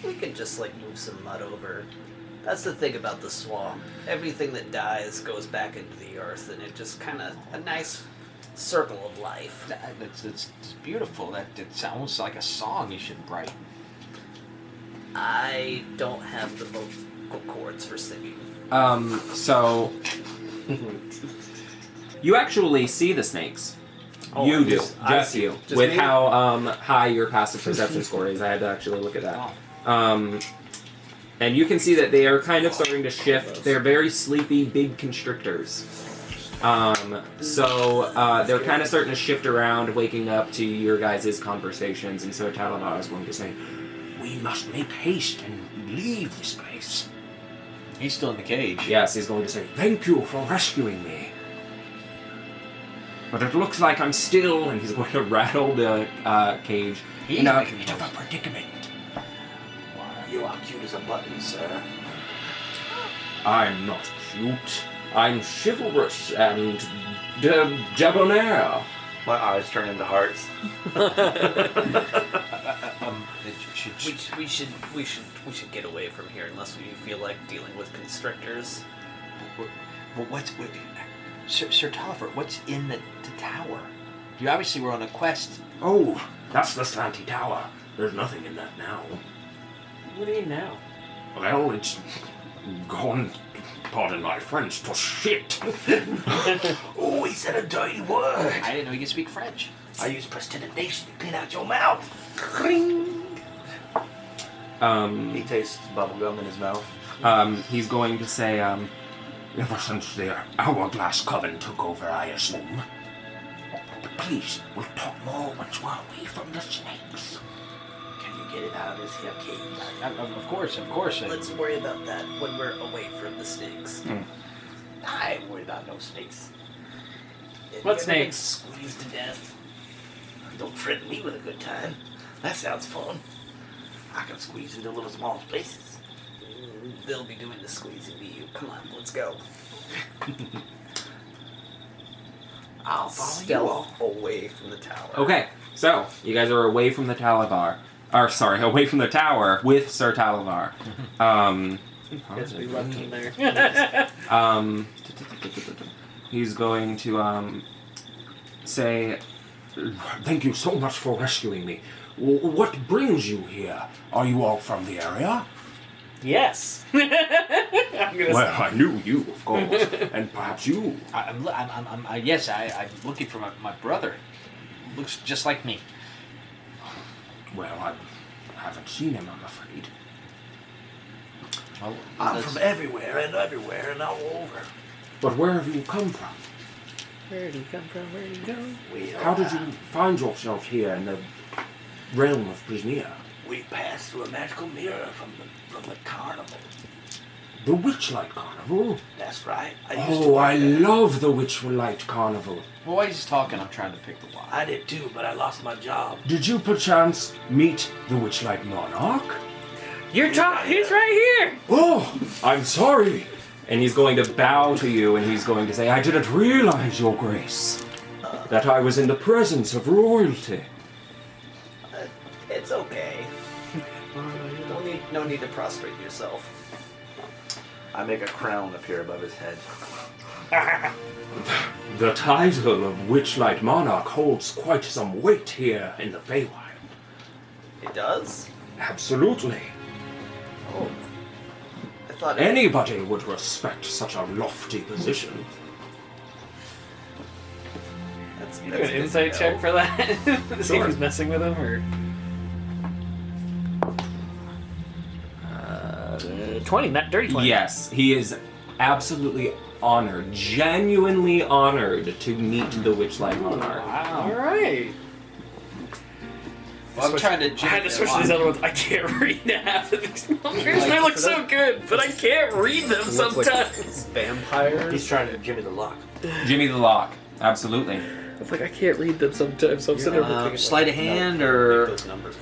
We can just like move some mud over. That's the thing about the swamp. Everything that dies goes back into the earth, and it just kind of a nice circle of life. It's beautiful. That it sounds like a song you should write. I don't have the vocal cords for singing. So you actually see the snakes. Oh, You I do, just- I just see- you. just With me? how high your passive perception score is, I had to actually look at that. And you can see that they are kind of starting to shift. They're very sleepy, big constrictors. So they're kind of starting to shift around, waking up to your guys' conversations. And so Talavar is going to say, We must make haste and leave this place. He's still in the cage. yes, he's going to say, Thank you for rescuing me. but it looks like I'm still, and he's going to rattle the cage. He's In a making bit of a noise. predicament. You are cute as a button, sir. I'm not cute. I'm chivalrous and debonair. My eyes turn into hearts. We should get away from here unless we feel like dealing with constrictors. Sir Talavar, what's in the tower? You obviously were on a quest. Oh, that's the Slanty Tower. There's nothing in that now. What do you mean now? Well, it's gone, pardon my French, to shit. Oh, he said a dirty word. I didn't know you could speak French. I use prestidigitation to clean out your mouth. He tastes bubblegum in his mouth. He's going to say, Ever since the Hourglass Coven took over, I assume. But please, we'll talk more once we're away from the snakes. Can you get it out of this here cave? Of course. Let's worry about that when we're away from the snakes. I ain't worried about no snakes. Have What you ever been snakes? Squeezed to death. Don't threaten me with a good time. That sounds fun. I can squeeze into little small spaces. They'll be doing the squeezing to you. Come on, let's go. I'll follow you all. Stealth away from the tower. Okay, so you guys are away from the Talavar. Or sorry, away from the tower with Sir Talavar. Guess we left him there. He's going to say, Thank you so much for rescuing me. What brings you here? Are you all from the area? Yes. I'm gonna Well, I knew you, of course, and perhaps you. I'm looking for my brother. Looks just like me. Well, I haven't seen him, I'm afraid. Well, I'm let's- from everywhere and all over. But where have you come from? Where'd he come from? Where'd he go? How did you find yourself here in the realm of Prismeer? We passed through a magical mirror from the carnival. The Witchlight Carnival? That's right. I used to Oh, work I there. love the Witchlight Carnival. Well, while he's talking, I'm trying to pick the lock. I did too, but I lost my job. Did you perchance meet the Witchlight Monarch? He's right here. Oh, I'm sorry. and he's going to bow to you, and he's going to say, I didn't realize, Your Grace, that I was in the presence of royalty. It's okay. No need to prostrate yourself. I make a crown appear above his head. The title of Witchlight Monarch holds quite some weight here in the Feywild. It does? Absolutely. Oh. I thought Anybody would respect such a lofty position. That's You do an insight check for that? To see if he's messing with him, or... 20, not dirty 20. yes, he is absolutely honored, genuinely honored to meet the Witchlight Monarch. Wow. Alright. Well, I'm trying to. I had to switch to these other ones. I can't read half of these numbers. They look so good, but I can't read them Look like sometimes. vampires. He's trying to Jimmy the Lock. Jimmy the Lock, absolutely. It's like I can't read them sometimes, so I'm sitting there thinking, Sleight of hand, Make or those numbers.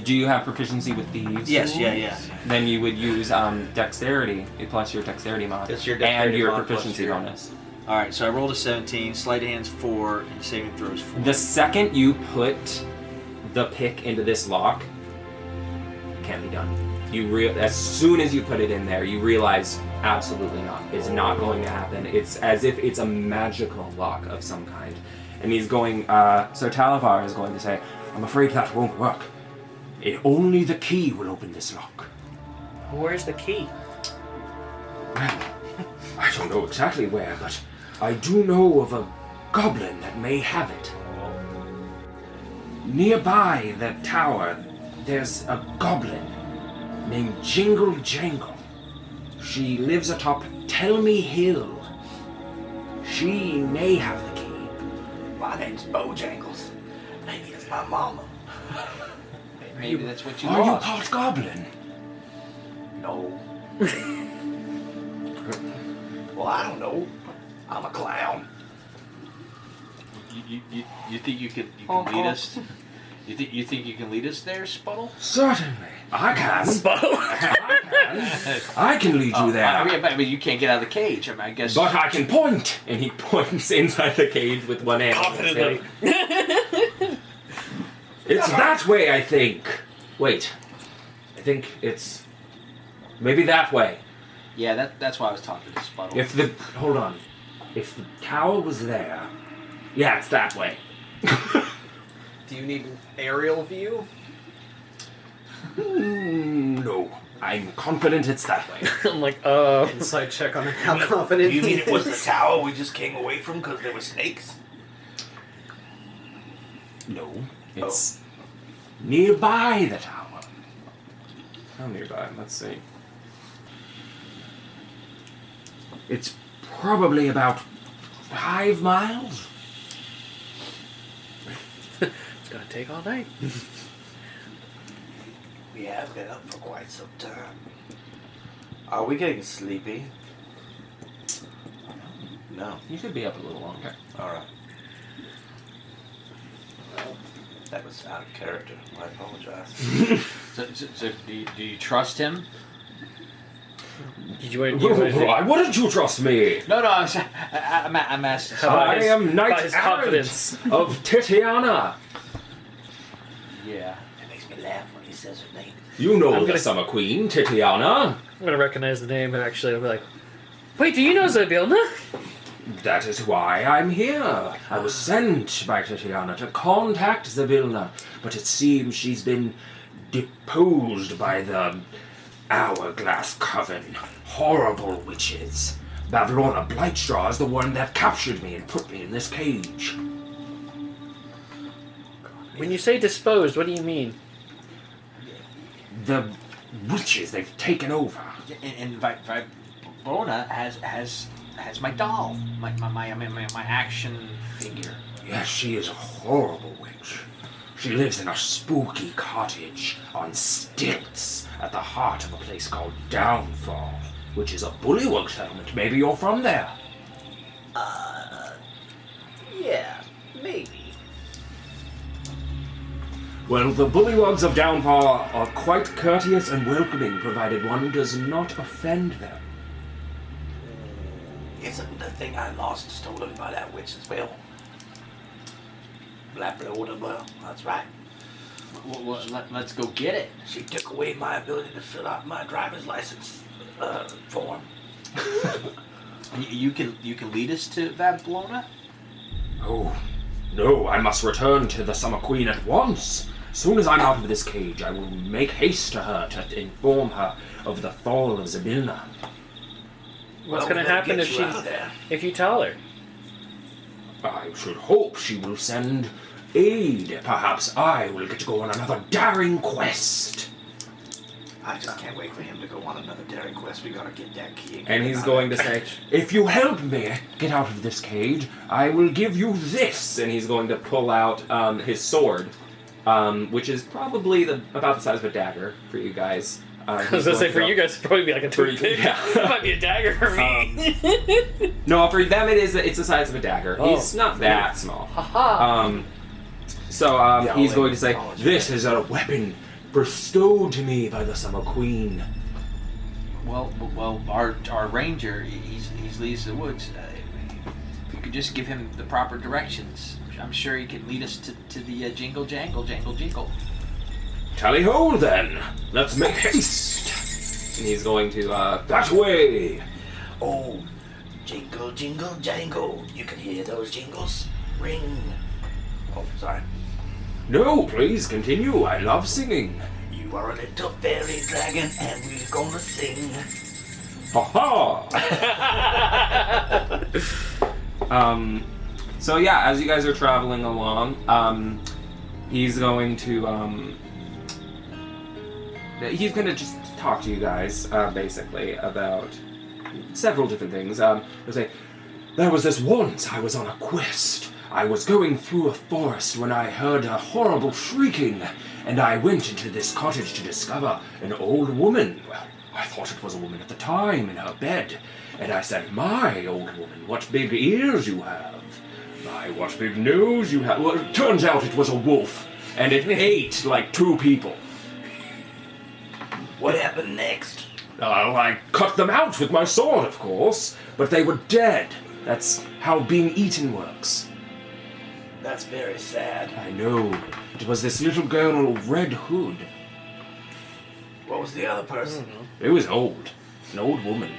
Do you have proficiency with thieves? yes, yeah. Then you would use dexterity plus your dexterity mod It's your and dexterity your mod plus proficiency your- bonus. All right, so I rolled a 17. Sleight of hand's 4, and saving throws 4. The second you put the pick into this lock, can't be done. As soon as you put it in there, you realize absolutely not. It's not going to happen. It's as if it's a magical lock of some kind. And he's going. So Talavar is going to say, I'm afraid that won't work. Only the key will open this lock. where's the key? Well, I don't know exactly where, but I do know of a goblin that may have it. Nearby the tower, there's a goblin named Jingle Jangle. She lives atop Tell Me Hill. She may have the key. My name's Bojangles. Maybe it's my mama. Maybe that's what you Are you lost. part goblin? No. Well, I don't know. I'm a clown. You think you can lead us? You think you can lead us there, Sputtle? Certainly. I can. Sputtle. I can lead you there. I mean, you can't get out of the cage. I mean, I guess. But I can point. and he points inside the cage with one hand. Confidently. It's that way, I think. Wait, I think it's maybe that way. Yeah, that's why I was talking to Sputtle. Hold on. If the tower was there, yeah, it's that way. Do you need an aerial view? No, I'm confident it's that way. I'm like, Insight check on How how confident Do you he mean it was the is? tower we just came away from because there were snakes? No, it's nearby the tower. How nearby? Let's see. It's probably about 5 miles. It's gonna take all night. We have been up for quite some time. Are we getting sleepy? No. You should be up a little longer. Alright. Well, that was out of character. I apologize. So do you trust him? Did you want to Why wouldn't you trust me? No, I'm asking. I am by Knight his Errant confidence. of Titiana. Yeah. It makes me laugh when he says her name. You know I'm the gonna- Summer Queen, Titiana. I'm gonna recognize the name, but actually I'll be like, wait, do you know Zabilna? That is why I'm here. I was sent by Titiana to contact Zabilna, but it seems she's been deposed by the Hourglass Coven. Horrible witches. Babylona Blightstraw is the one that captured me and put me in this cage. When you say disposed, what do you mean? The witches, they've taken over. And Vibona has my doll, my action figure. Yes, she is a horrible witch. She lives in a spooky cottage on stilts at the heart of a place called Downfall, which is a bullywug settlement. Maybe you're from there. Yeah, maybe. Well, the bullywugs of Downfall are quite courteous and welcoming, provided one does not offend them. Isn't the thing I lost stolen by that witch as well? Blah, blah, blah, blah. That's right. Well, let's go get it. She took away my ability to fill out my driver's license form. And you can lead us to Vablona? Oh, no, I must return to the Summer Queen at once. As soon as I'm out of this cage, I will make haste to her to inform her of the fall of Zabilna. What's Well, gonna we better happen get you out of there. if you tell her? I should hope she will send aid. Perhaps I will get to go on another daring quest. I just can't wait for him to go on another daring quest. We gotta get that key. And he's get going out to of say, that cage. if you help me get out of this cage, I will give you this. And he's going to pull out his sword, which is probably about the size of a dagger for you guys. I was gonna say, for you guys, it'd probably be like a toothpick. Yeah. It might be a dagger for me. No, for them it's the size of a dagger. Oh. He's not that small. Haha. So he's going to say, technology. this is a weapon bestowed to me by the Summer Queen. Well, our ranger, he's leads the woods. If we could just give him the proper directions, I'm sure he could lead us to the jingle jangle jingle. Tally ho then! Let's make haste! And he's going to, that way! Oh, jingle, jingle, jangle. You can hear those jingles ring. Oh, sorry. No, please continue. I love singing. You are a little fairy dragon, and we're gonna sing. Ha ha! So yeah, as you guys are traveling along, he's going to, he's gonna just talk to you guys, basically, about several different things. He'll say, there was this once I was on a quest. I was going through a forest when I heard a horrible shrieking, and I went into this cottage to discover an old woman. Well, I thought it was a woman at the time in her bed, and I said, my old woman, what big ears you have. My, what big nose you have. Well, it turns out it was a wolf, and it ate like 2 people. What happened next? I cut them out with my sword, of course, but they were dead. That's how being eaten works. That's very sad. I know. It was this little girl, Red Hood. What was the other person? It was old. An old woman.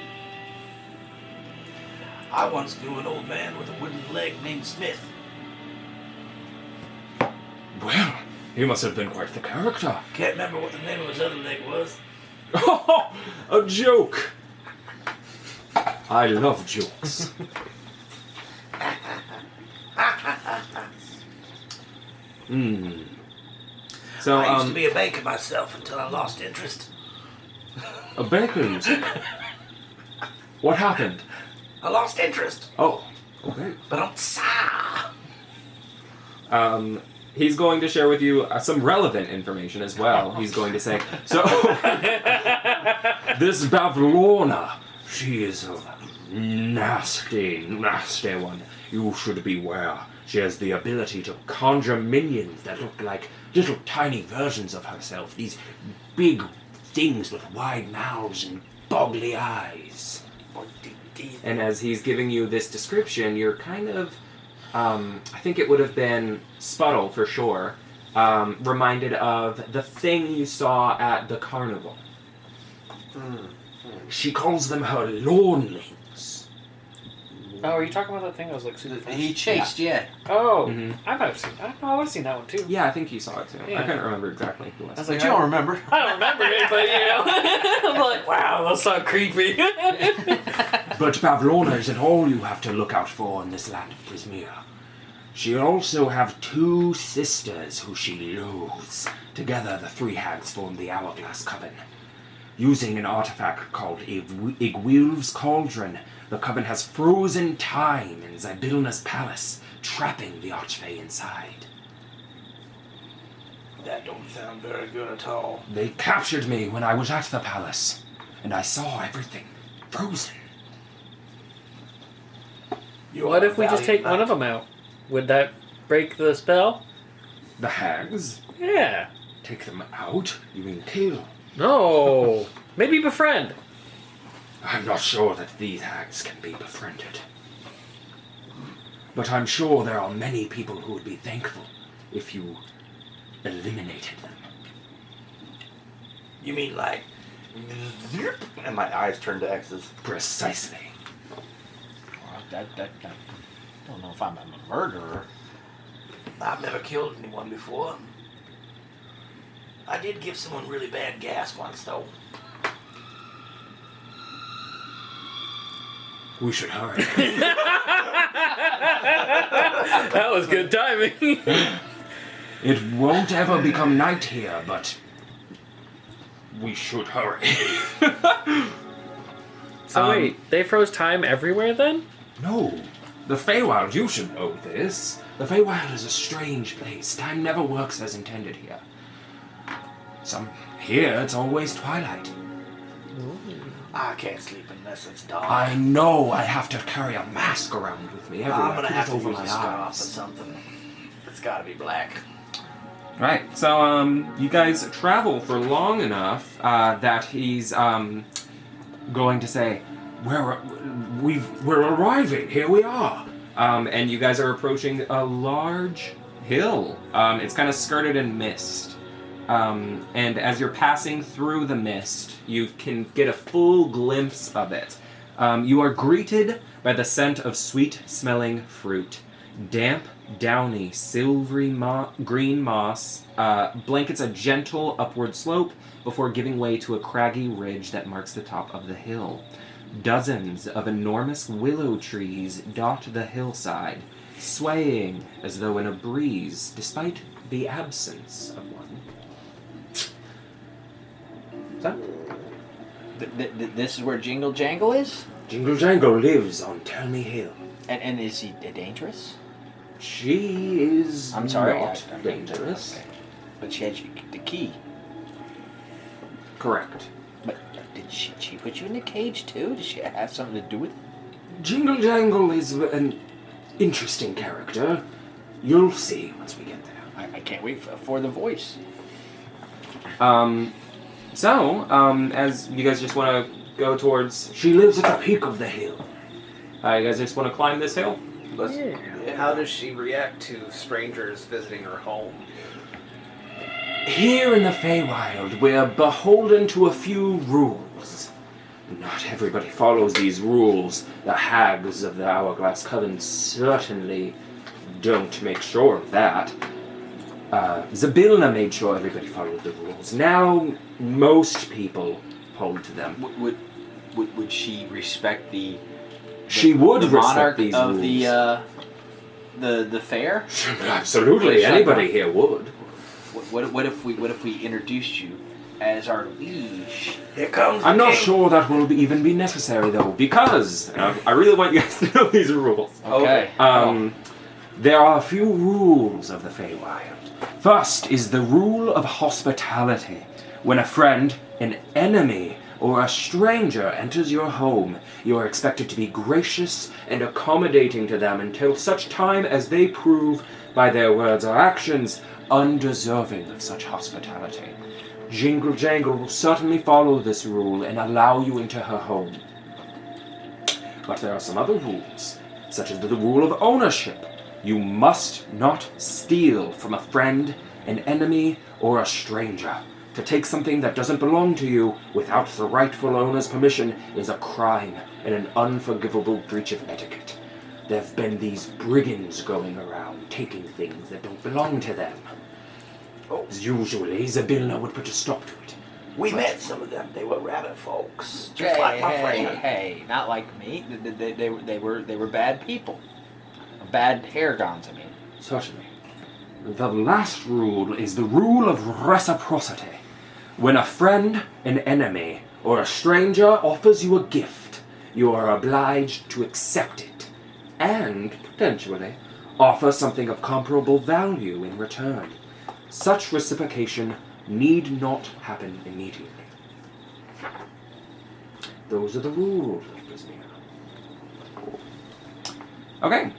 I once knew an old man with a wooden leg named Smith. Well, he must have been quite the character. Can't remember what the name of his other leg was. Oh, a joke. I love jokes. So, I used to be a baker myself until I lost interest. a baker. What happened? I lost interest. Oh, okay. But I'm he's going to share with you some relevant information as well. He's going to say, so, this Bavlorna, she is a nasty, nasty one. You should beware. She has the ability to conjure minions that look like little tiny versions of herself. These big things with wide mouths and boggly eyes. And as he's giving you this description, you're kind of, I think it would have been Sputtle for sure, reminded of the thing you saw at the carnival. She calls them her lonelings. Oh, are you talking about that thing? I was like super fast? He chased, yeah. Oh, Mhm. I might have seen. I would have seen that one too. Yeah, I think you saw it too. Yeah. I couldn't remember exactly who it I was. was But like, you don't remember. I don't remember it, but you know, I'm like, wow, that's so creepy. But Bavlorna isn't all you have to look out for in this land of Prismeer. She also have 2 sisters who she loathes. Together, the 3 hags form the Hourglass Coven. Using an artifact called Igwilv's Cauldron, the Coven has frozen time in Zybilna's palace, trapping the Archfey inside. That don't sound very good at all. They captured me when I was at the palace, and I saw everything frozen. You What are if we just take valiant one of them out? Would that break the spell? The hags? Yeah. Take them out? You mean kill? No. Maybe befriend. I'm not sure that these hags can be befriended. But I'm sure there are many people who would be thankful if you eliminated them. You mean like... And my eyes turn to X's. Precisely. Well, I don't know if I'm a murderer. I've never killed anyone before. I did give someone really bad gas once, though. We should hurry. That was good timing. It won't ever become night here, but we should hurry. So wait, they froze time everywhere then? No, the Feywild, you should know this. The Feywild is a strange place. Time never works as intended here. Here it's always twilight. I can't sleep unless it's dark. I know I have to carry a mask around with me everywhere. I'm gonna Put have it to over use my a scarf or eyes. something. It's gotta be black. Right, so you guys travel for long enough that he's going to say, We're arriving. Here we are. and you guys are approaching a large hill. It's kind of skirted in mist. And as you're passing through the mist, you can get a full glimpse of it. You are greeted by the scent of sweet-smelling fruit. Damp, downy, silvery green moss blankets a gentle upward slope before giving way to a craggy ridge that marks the top of the hill. Dozens of enormous willow trees dot the hillside, swaying as though in a breeze, despite the absence of one. So, This is where Jingle Jangle is? Jingle Jangle lives on Tell Me Hill. And is he dangerous? She is I'm sorry. not dangerous. Okay. But she had the key. correct. But did she put you in the cage too? Did she have something to do with it? Jingle Jangle is an interesting character. You'll see once we get there. I can't wait for the voice. As you guys just want to go towards, She lives at the peak of the hill. you guys just want to climb this hill? Let's, How does she react to strangers visiting her home? Here in the Feywild, we're beholden to a few rules. Not everybody follows these rules. The hags of the Hourglass Coven certainly don't make sure of that. Zybilna made sure everybody followed the rules. Now, most people hold to them. Would she respect the She would the respect monarch these of rules. the fair? Absolutely, anybody here would. What if we introduced you as our liege? Here comes I'm the not king. sure that will even be necessary, though, because I really want you guys to know these rules. Okay. There are a few rules of the Feywild. First is the rule of hospitality. When a friend, an enemy, or a stranger enters your home, you are expected to be gracious and accommodating to them until such time as they prove, by their words or actions, undeserving of such hospitality. Jingle Jangle will certainly follow this rule and allow you into her home. But there are some other rules, such as the rule of ownership. You must not steal from a friend, an enemy, or a stranger. To take something that doesn't belong to you without the rightful owner's permission is a crime and an unforgivable breach of etiquette. There have been these brigands going around taking things that don't belong to them. Usually, Zabilna would put a stop to it. We met some of them. They were rabbit folks, just like my friend. Hey, not like me. They were bad people. Bad Hairgons, I mean. Certainly. The last rule is the rule of reciprocity. When a friend, an enemy, or a stranger offers you a gift, you are obliged to accept it, and, potentially, offer something of comparable value in return. Such reciprocation need not happen immediately. Those are the rules of Prismeer. Okay,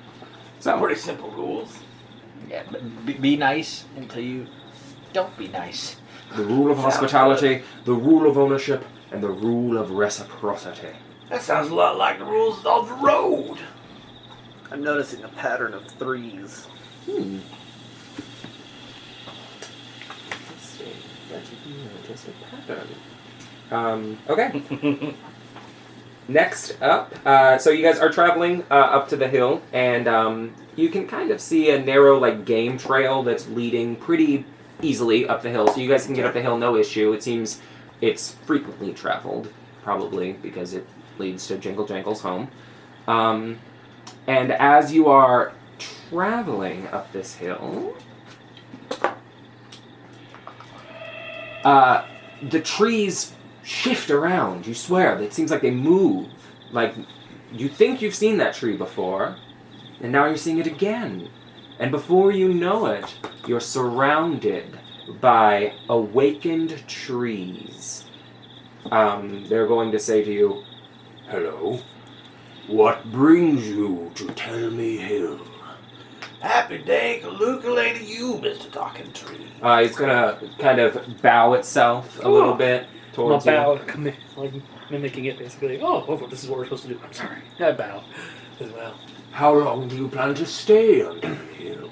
so... Pretty simple rules. Yeah, but be nice until you don't be nice. The rule of hospitality, the rule of ownership, and the rule of reciprocity. That sounds a lot like the rules of the road. I'm noticing a pattern of 3s. Interesting. That you can notice a pattern. Okay. Next up, so you guys are traveling up to the hill, and you can kind of see a narrow, like, game trail that's leading pretty easily up the hill. So you guys can get up the hill, no issue. It seems it's frequently traveled, probably because it leads to Jingle Jangle's home. And as you are traveling up this hill, the trees shift around, you swear. It seems like they move. Like, you think you've seen that tree before, and now you're seeing it again. And before you know it, you're surrounded by awakened trees. They're going to say to you, Hello. What brings you to Tell Me Hill? Happy day, Kalukalay to you, Mr. Talking Tree. It's gonna kind of bow itself a little bit towards I'm you. bow, like mimicking it basically. Oh, this is what we're supposed to do. I'm sorry. I bow as well. How long do you plan to stay on Tell Me Hill?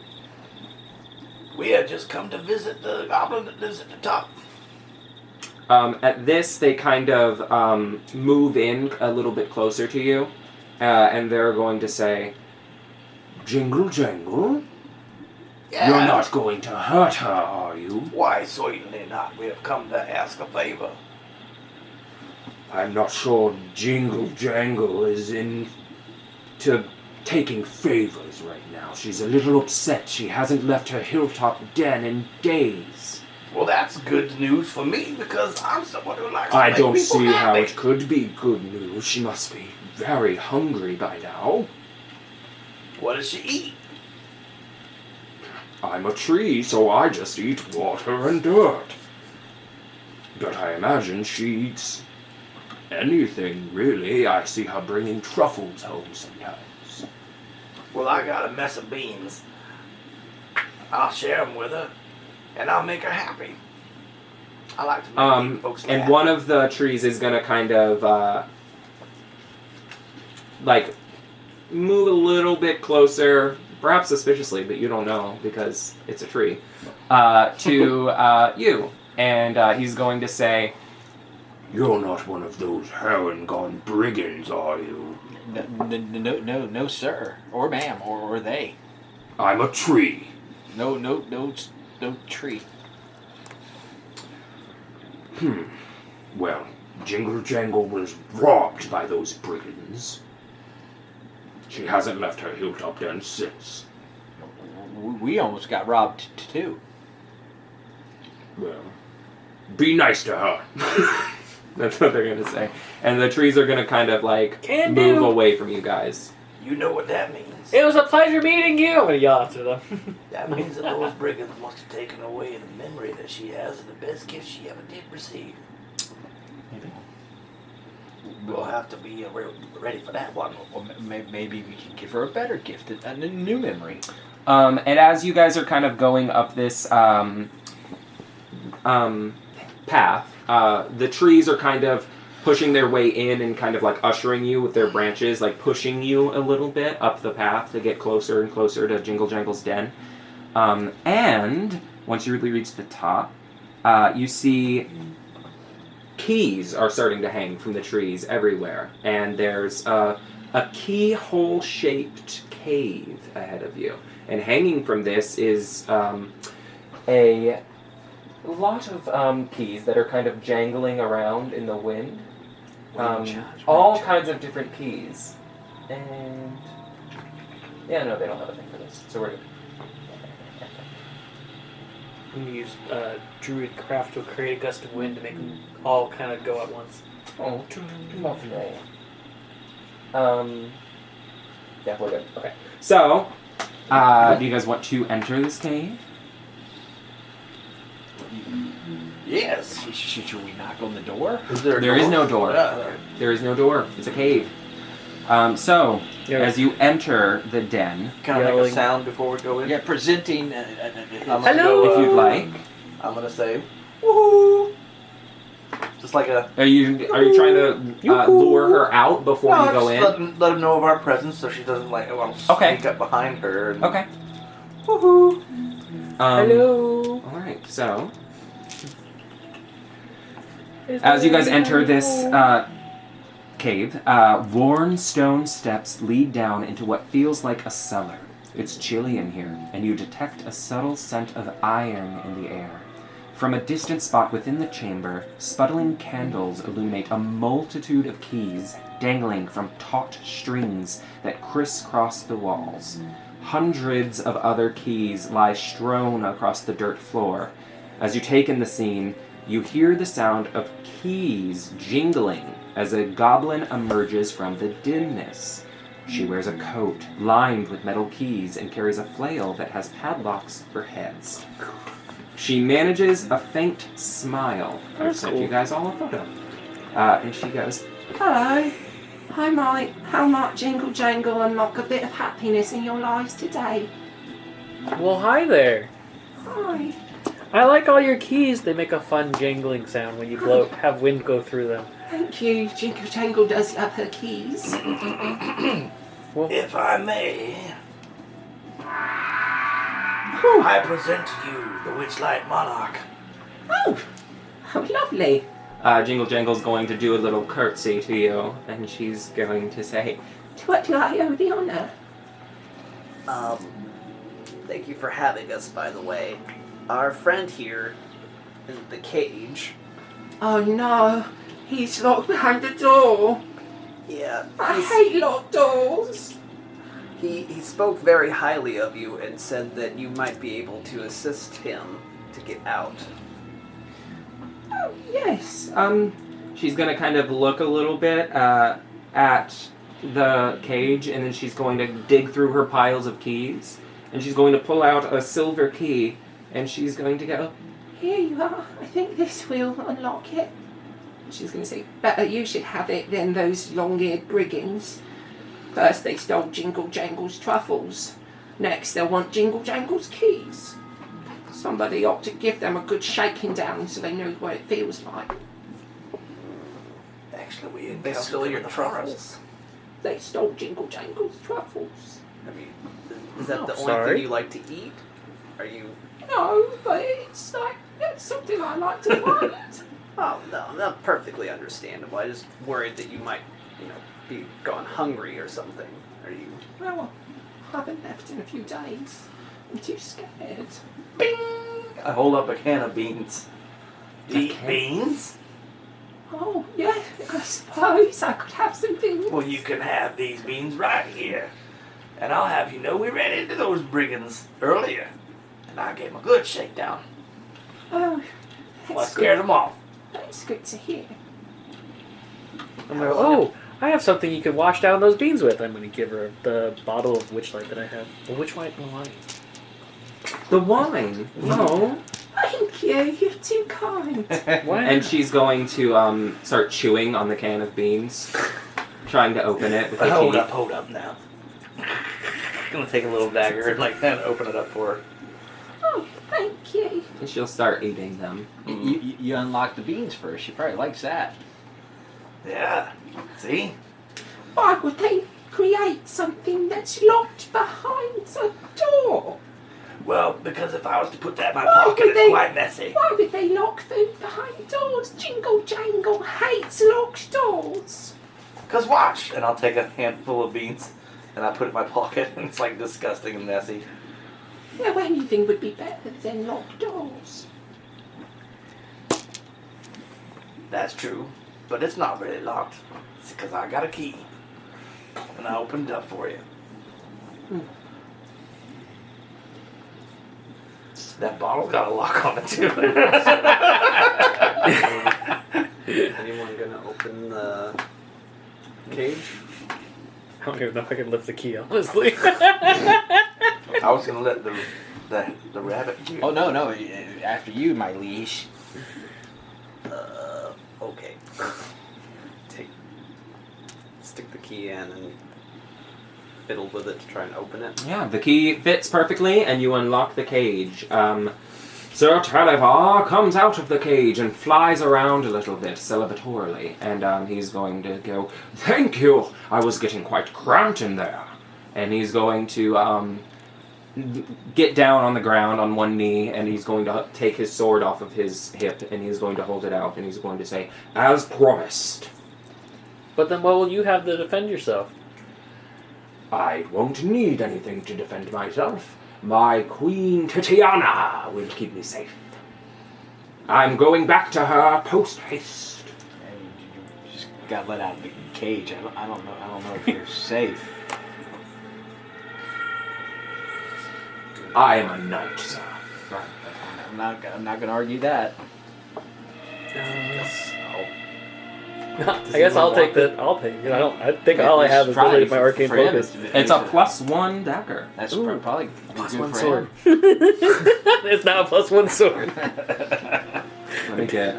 We have just come to visit the goblin that lives at the top. At this, they kind of move in a little bit closer to you, and they're going to say, Jingle Jangle? Yeah. You're not going to hurt her, are you? Why, certainly not. We have come to ask a favor. I'm not sure Jingle Jangle is into taking favors right now. She's a little upset. She hasn't left her hilltop den in days. Well, that's good news for me because I'm someone who likes to I make don't people see how happy. it could be good news. She must be very hungry by now. What does she eat? I'm a tree, so I just eat water and dirt. But I imagine she eats anything, really. I see her bringing truffles home sometimes. Well, I got a mess of beans. I'll share them with her, and I'll make her happy. I like to make folks and happy. one of the trees is going to kind of, like, move a little bit closer, perhaps suspiciously, but you don't know because it's a tree, to you. And he's going to say, You're not one of those heron-gone brigands, are you? No, sir, or ma'am, or they. I'm a tree. No tree. Well, Jingle Jangle was robbed by those brigands. She hasn't left her hilltop den since. We almost got robbed too. Well, be nice to her. that's what they're going to say. And the trees are going to kind of, like, Can move do. away from you guys. You know what that means. It was a pleasure meeting you. I'm gonna yell after them. That means that those brigands must have taken away the memory that she has of the best gift she ever did receive. Maybe. We'll have to be ready for that one. Or maybe we can give her a better gift, a new memory. And as you guys are kind of going up this path, the trees are kind of pushing their way in and kind of like ushering you with their branches, like pushing you a little bit up the path to get closer and closer to Jingle Jangle's den. And once you really reach the top, you see keys are starting to hang from the trees everywhere. And there's a keyhole-shaped cave ahead of you. And hanging from this is a lot of keys that are kind of jangling around in the wind. All kinds of different keys. And yeah, no, they don't have a thing for this. So we're good. I'm gonna use Druid Craft to create a gust of wind to make them all kind of go at once. Oh, lovely. Yeah, we're good. Okay. So, do you guys want to enter this cave? Yes. Should we knock on the door? There is no door. There is no door. It's a cave. So, as you enter the den, Can I make a sound before we go in? Yeah, presenting. Hello. if you'd like, I'm gonna say, woohoo! Just like a. are you trying to lure her out before you go in? Let them know of our presence so she doesn't like. I'll sneak up behind her. And, Okay. Woohoo! Hello. All right. So, as you guys enter this cave, worn stone steps lead down into what feels like a cellar. It's chilly in here, and you detect a subtle scent of iron in the air. From a distant spot within the chamber, sputtling candles illuminate a multitude of keys dangling from taut strings that crisscross the walls. Hundreds of other keys lie strewn across the dirt floor. As you take in the scene, you hear the sound of keys jingling as a goblin emerges from the dimness. She wears a coat lined with metal keys and carries a flail that has padlocks for heads. She manages a faint smile. I've sent you guys all a photo. And she goes, Hello. I might jingle jangle unlock a bit of happiness in your lives today. Well, hi there. Hi. I like all your keys. They make a fun jangling sound when you have wind go through them. Thank you. Jingle jangle does love her keys. If I may, I present to you the Witchlight Monarch. Oh, how lovely. Jingle Jangle's going to do a little curtsy to you, and she's going to say, To what do I owe the honor? Thank you for having us, by the way. Our friend here in the cage. Oh no, he's locked behind the door. Yeah, I hate locked doors. he spoke very highly of you and said that you might be able to assist him to get out. Oh, yes. she's going to kind of look a little bit at the cage, and then she's going to dig through her piles of keys, and she's going to pull out a silver key, and she's going to go, Here you are. I think this will unlock it. She's going to say, better you should have it than those long-eared brigands. First they stole Jingle Jangle's truffles. Next they'll want Jingle Jangle's keys. Somebody ought to give them a good shaking down so they know what it feels like. Actually, we They stole your truffles. They stole Jingle Jangle's truffles. I mean, is that the only sorry. thing you like to eat? Are you... No, but it's something I like to find. Oh, no, not perfectly understandable. I just worried that you might, be gone hungry or something. Are you... Well, I haven't left in a few days. I'm too scared. Bing! I hold up a can of beans. Eat beans? Oh, yeah, I suppose I could have some beans. Well, you can have these beans right here. And I'll have you know we ran into those brigands earlier. And I gave them a good shakedown. Oh, Well, I scared them off. That's good to hear. I'm like, oh, I have something you could wash down those beans with. I'm going to give her the bottle of Witchlight that I have. The Witchlight wine. The wine. Oh. Thank you. You're too kind. Why? And she's going to start chewing on the can of beans, trying to open it with the Hold key. up now. I'm gonna take a little dagger and open it up for her. Oh, thank you. And she'll start eating them. You unlock the beans first. She probably likes that. Yeah. See? Why would they create something that's locked behind the door? Well, because if I was to put that in my Why pocket, would it's quite messy. Why would they lock food behind doors? Jingle Jangle hates locked doors. Cause watch, and I'll take a handful of beans and I put it in my pocket, and it's like disgusting and messy. Now anything would be better than locked doors. That's true, but it's not really locked. It's because I got a key. And I opened it up for you. That bottle's got a lock on it too. Anyone gonna open the cage? I don't even know if I can lift the key, honestly. I was gonna let the rabbit do it. Oh no! After you, my liege. Okay. Stick the key in and fiddle with it to try and open it. Yeah, the key fits perfectly, and you unlock the cage. Sir Talavar comes out of the cage and flies around a little bit, celebratorily, and he's going to go, "Thank you! I was getting quite cramped in there." And he's going to get down on the ground on one knee, and he's going to take his sword off of his hip, and he's going to hold it out, and he's going to say, "As promised." But then what will you have to defend yourself? I won't need anything to defend myself. My Queen Titiana will keep me safe. I'm going back to her post-haste. And you just got let out of the cage. I don't know if you're safe. I am a knight, sir. I'm not gonna argue that. I guess I'll take it. I think all I have is Try really it my arcane for him. focus. It's a +1 dagger. That's Ooh. probably Plus good one for sword. him. It's now a +1 sword. Let me get,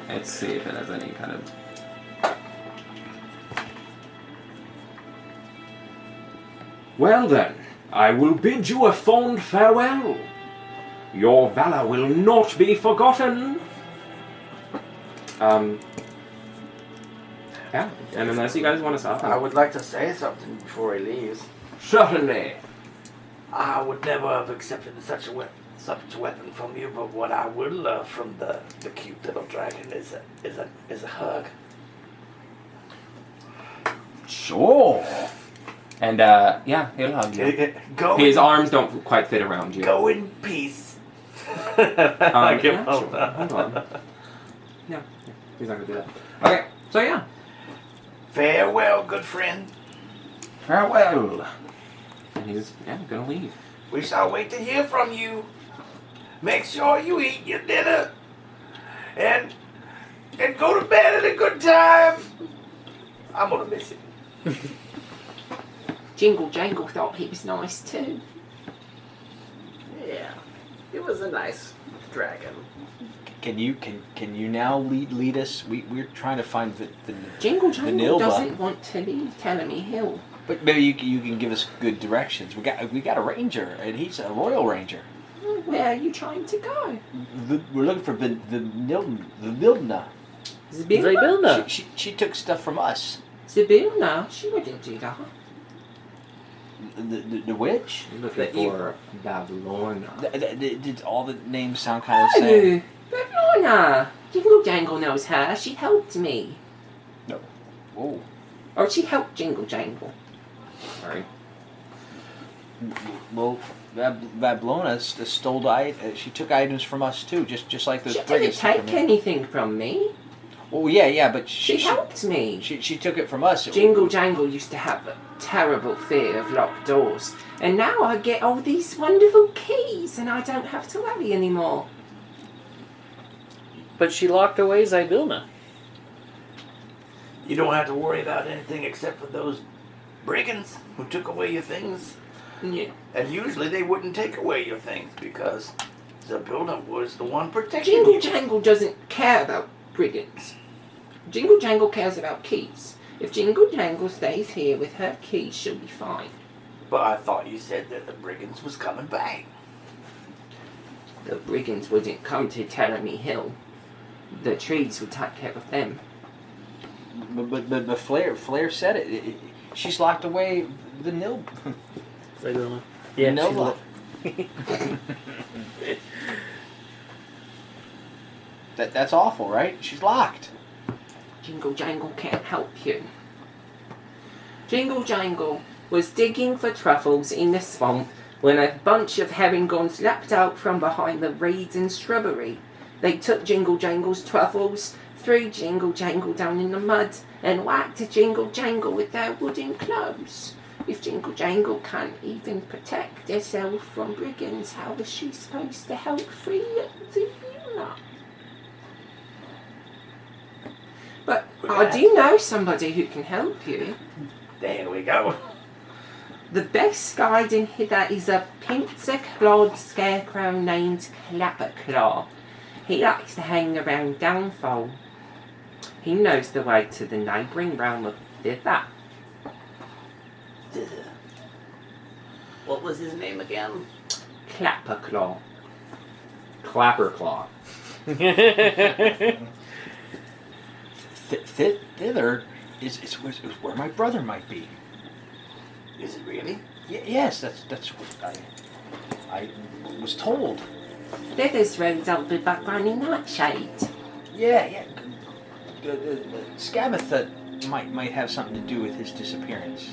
let's see if it has any kind of... Well then, I will bid you a fond farewell. Your valor will not be forgotten. Yeah, and unless you guys want to stop I him. would like to say something before he leaves. Certainly. I would never have accepted such a weapon from you, but what I would love from the cute little dragon is a hug. Sure. And, yeah, he'll hug you. His arms don't quite fit around you. Go in peace. I give yeah, up. sure. Hold on. Yeah, he's not gonna do that. Okay, so yeah. Farewell, good friend. Farewell. And he's, gonna leave. We shall wait to hear from you. Make sure you eat your dinner. And go to bed at a good time. I'm gonna miss it. Jingle Jangle thought he was nice too. Yeah, it was a nice dragon. Can you now lead us? We're trying to find the Jingle Jangle Vanilba. doesn't want to leave Telemy Hill. But maybe you can give us good directions. We got a ranger, and he's a royal ranger. Where are you trying to go? We're looking for the Nildna. Zibilna? She took stuff from us. Zibilna? She wouldn't do that. The witch. You're looking for Babylon. Did all the names sound kind of the same? Babylona! Jingle Jangle knows her. She helped me. No. Oh. Or she helped Jingle Jangle. Sorry. Well, Babylona stole she took items from us too, just like those She didn't brigands. take anything from me. Oh yeah, but She helped me. She took it from us. Jingle Jangle used to have a terrible fear of locked doors. And now I get all these wonderful keys and I don't have to worry anymore. But she locked away Zybilna. You don't have to worry about anything except for those brigands who took away your things. Yeah. And usually they wouldn't take away your things because the builder was the one protecting Jingle you. Jangle doesn't care about brigands. Jingle Jangle cares about keys. If Jingle Jangle stays here with her keys, she'll be fine. But I thought you said that the brigands was coming back. The brigands wouldn't come to Telemy Hill. The trees would take care of them. But Flair said it. She's locked away the nil. Yeah, no she's lock. That's awful, right? She's locked. Jingle Jangle can't help you. Jingle Jangle was digging for truffles in the swamp when a bunch of herringons leapt out from behind the reeds and shrubbery. They took Jingle Jangle's truffles, threw Jingle Jangle down in the mud, and whacked Jingle Jangle with their wooden clubs. If Jingle Jangle can't even protect herself from brigands, how is she supposed to help free the Beulah? But I do know somebody who can help you. There we go. The best guide in Hither is a pincer-clawed scarecrow named Clapperclaw. He likes to hang around Downfall. He knows the way to the neighbouring realm of Hither. What was his name again? Clapperclaw. Clapperclaw. Thither is where my brother might be. Is it really? Yes, that's what I was told. Thither's roads up the back running Nightshade. Yeah. The Scabatha might have something to do with his disappearance.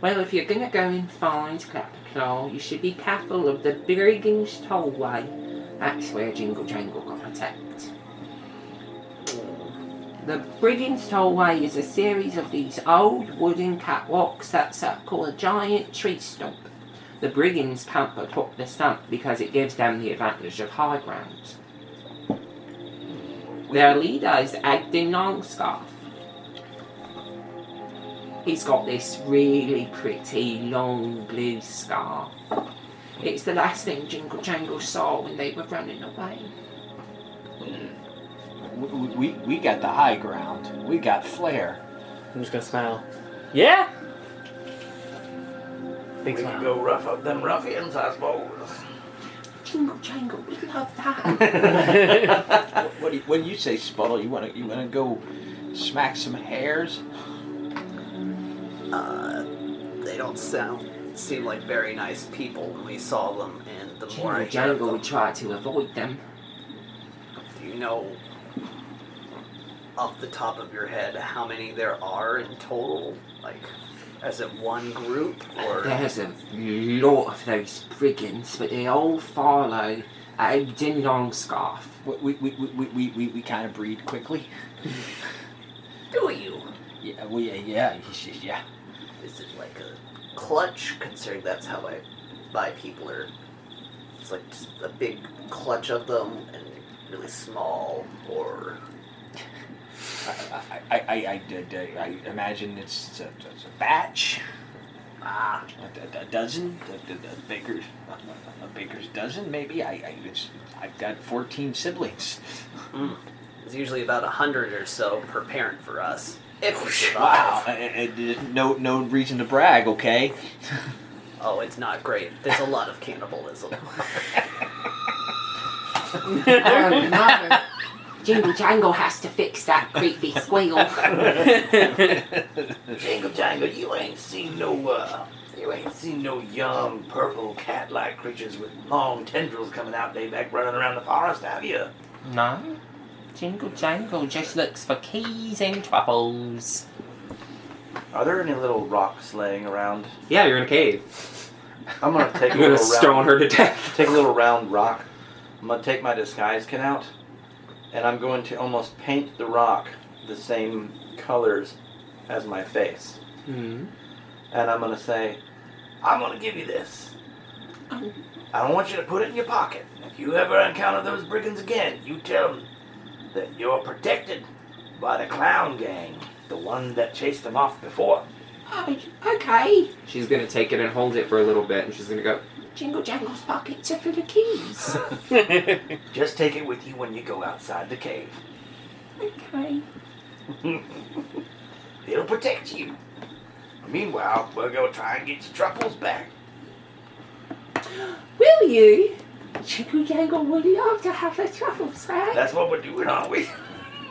Well, if you're gonna go and find Clapperclaw, you should be careful of the Brigand's Tollway. That's where Jingle Jangle got attacked. The Brigand's Tollway is a series of these old wooden catwalks that circle a giant tree stump. The brigands camp atop the stump because it gives them the advantage of high ground. Their leader is Agden Longscarf. He's got this really pretty long blue scarf. It's the last thing Jingle Jangle saw when they were running away. We got the high ground. We got flair. I'm just gonna smile. Yeah? Big We smile. can go rough up them ruffians, I suppose. Jingle Jangle, we love that. When you say Sputtle, you wanna go smack some hares? They don't seem like very nice people when we saw them, and the more I Jingle hear of Jangle them, would try to avoid them. do you know off the top of your head how many there are in total? Like, as it one group, or There's a lot of those brigands, but they all follow Agden Longscarf. We kind of breed quickly. do you? Yeah. Is it like a clutch? Considering that's how I buy people, or it's like just a big clutch of them and really small, or I imagine it's a batch. ah, A dozen, a baker's dozen, maybe. I've got 14 siblings. it's usually about 100 or so per parent for us. If we Wow, survive. no reason to brag, okay? Oh, it's not great. There's a lot of cannibalism. No. Jingle Jangle has to fix that creepy squeal. Jingle Jangle, you ain't seen no young purple cat-like creatures with long tendrils coming out day back running around the forest, have you? No. Jingle Jangle just looks for keys and truffles. Are there any little rocks laying around? Yeah, you're in a cave. I'm gonna take a I'm gonna little stone round, her to death. take a little round rock. I'm gonna take my disguise kit out, and I'm going to almost paint the rock the same colors as my face. Mm-hmm. And I'm gonna say, I'm gonna give you this. I don't want you to put it in your pocket. If you ever encounter those brigands again, you tell them that you're protected by the clown gang, the one that chased them off before. Oh, okay. She's gonna take it and hold it for a little bit, and she's gonna go. Jingle Jangle's pockets are full of keys. Just take it with you when you go outside the cave. Okay. It'll protect you. Meanwhile, we'll go try and get your truffles back. Will you? Jingle Jangle would love to have the truffles back. That's what we're doing, aren't we?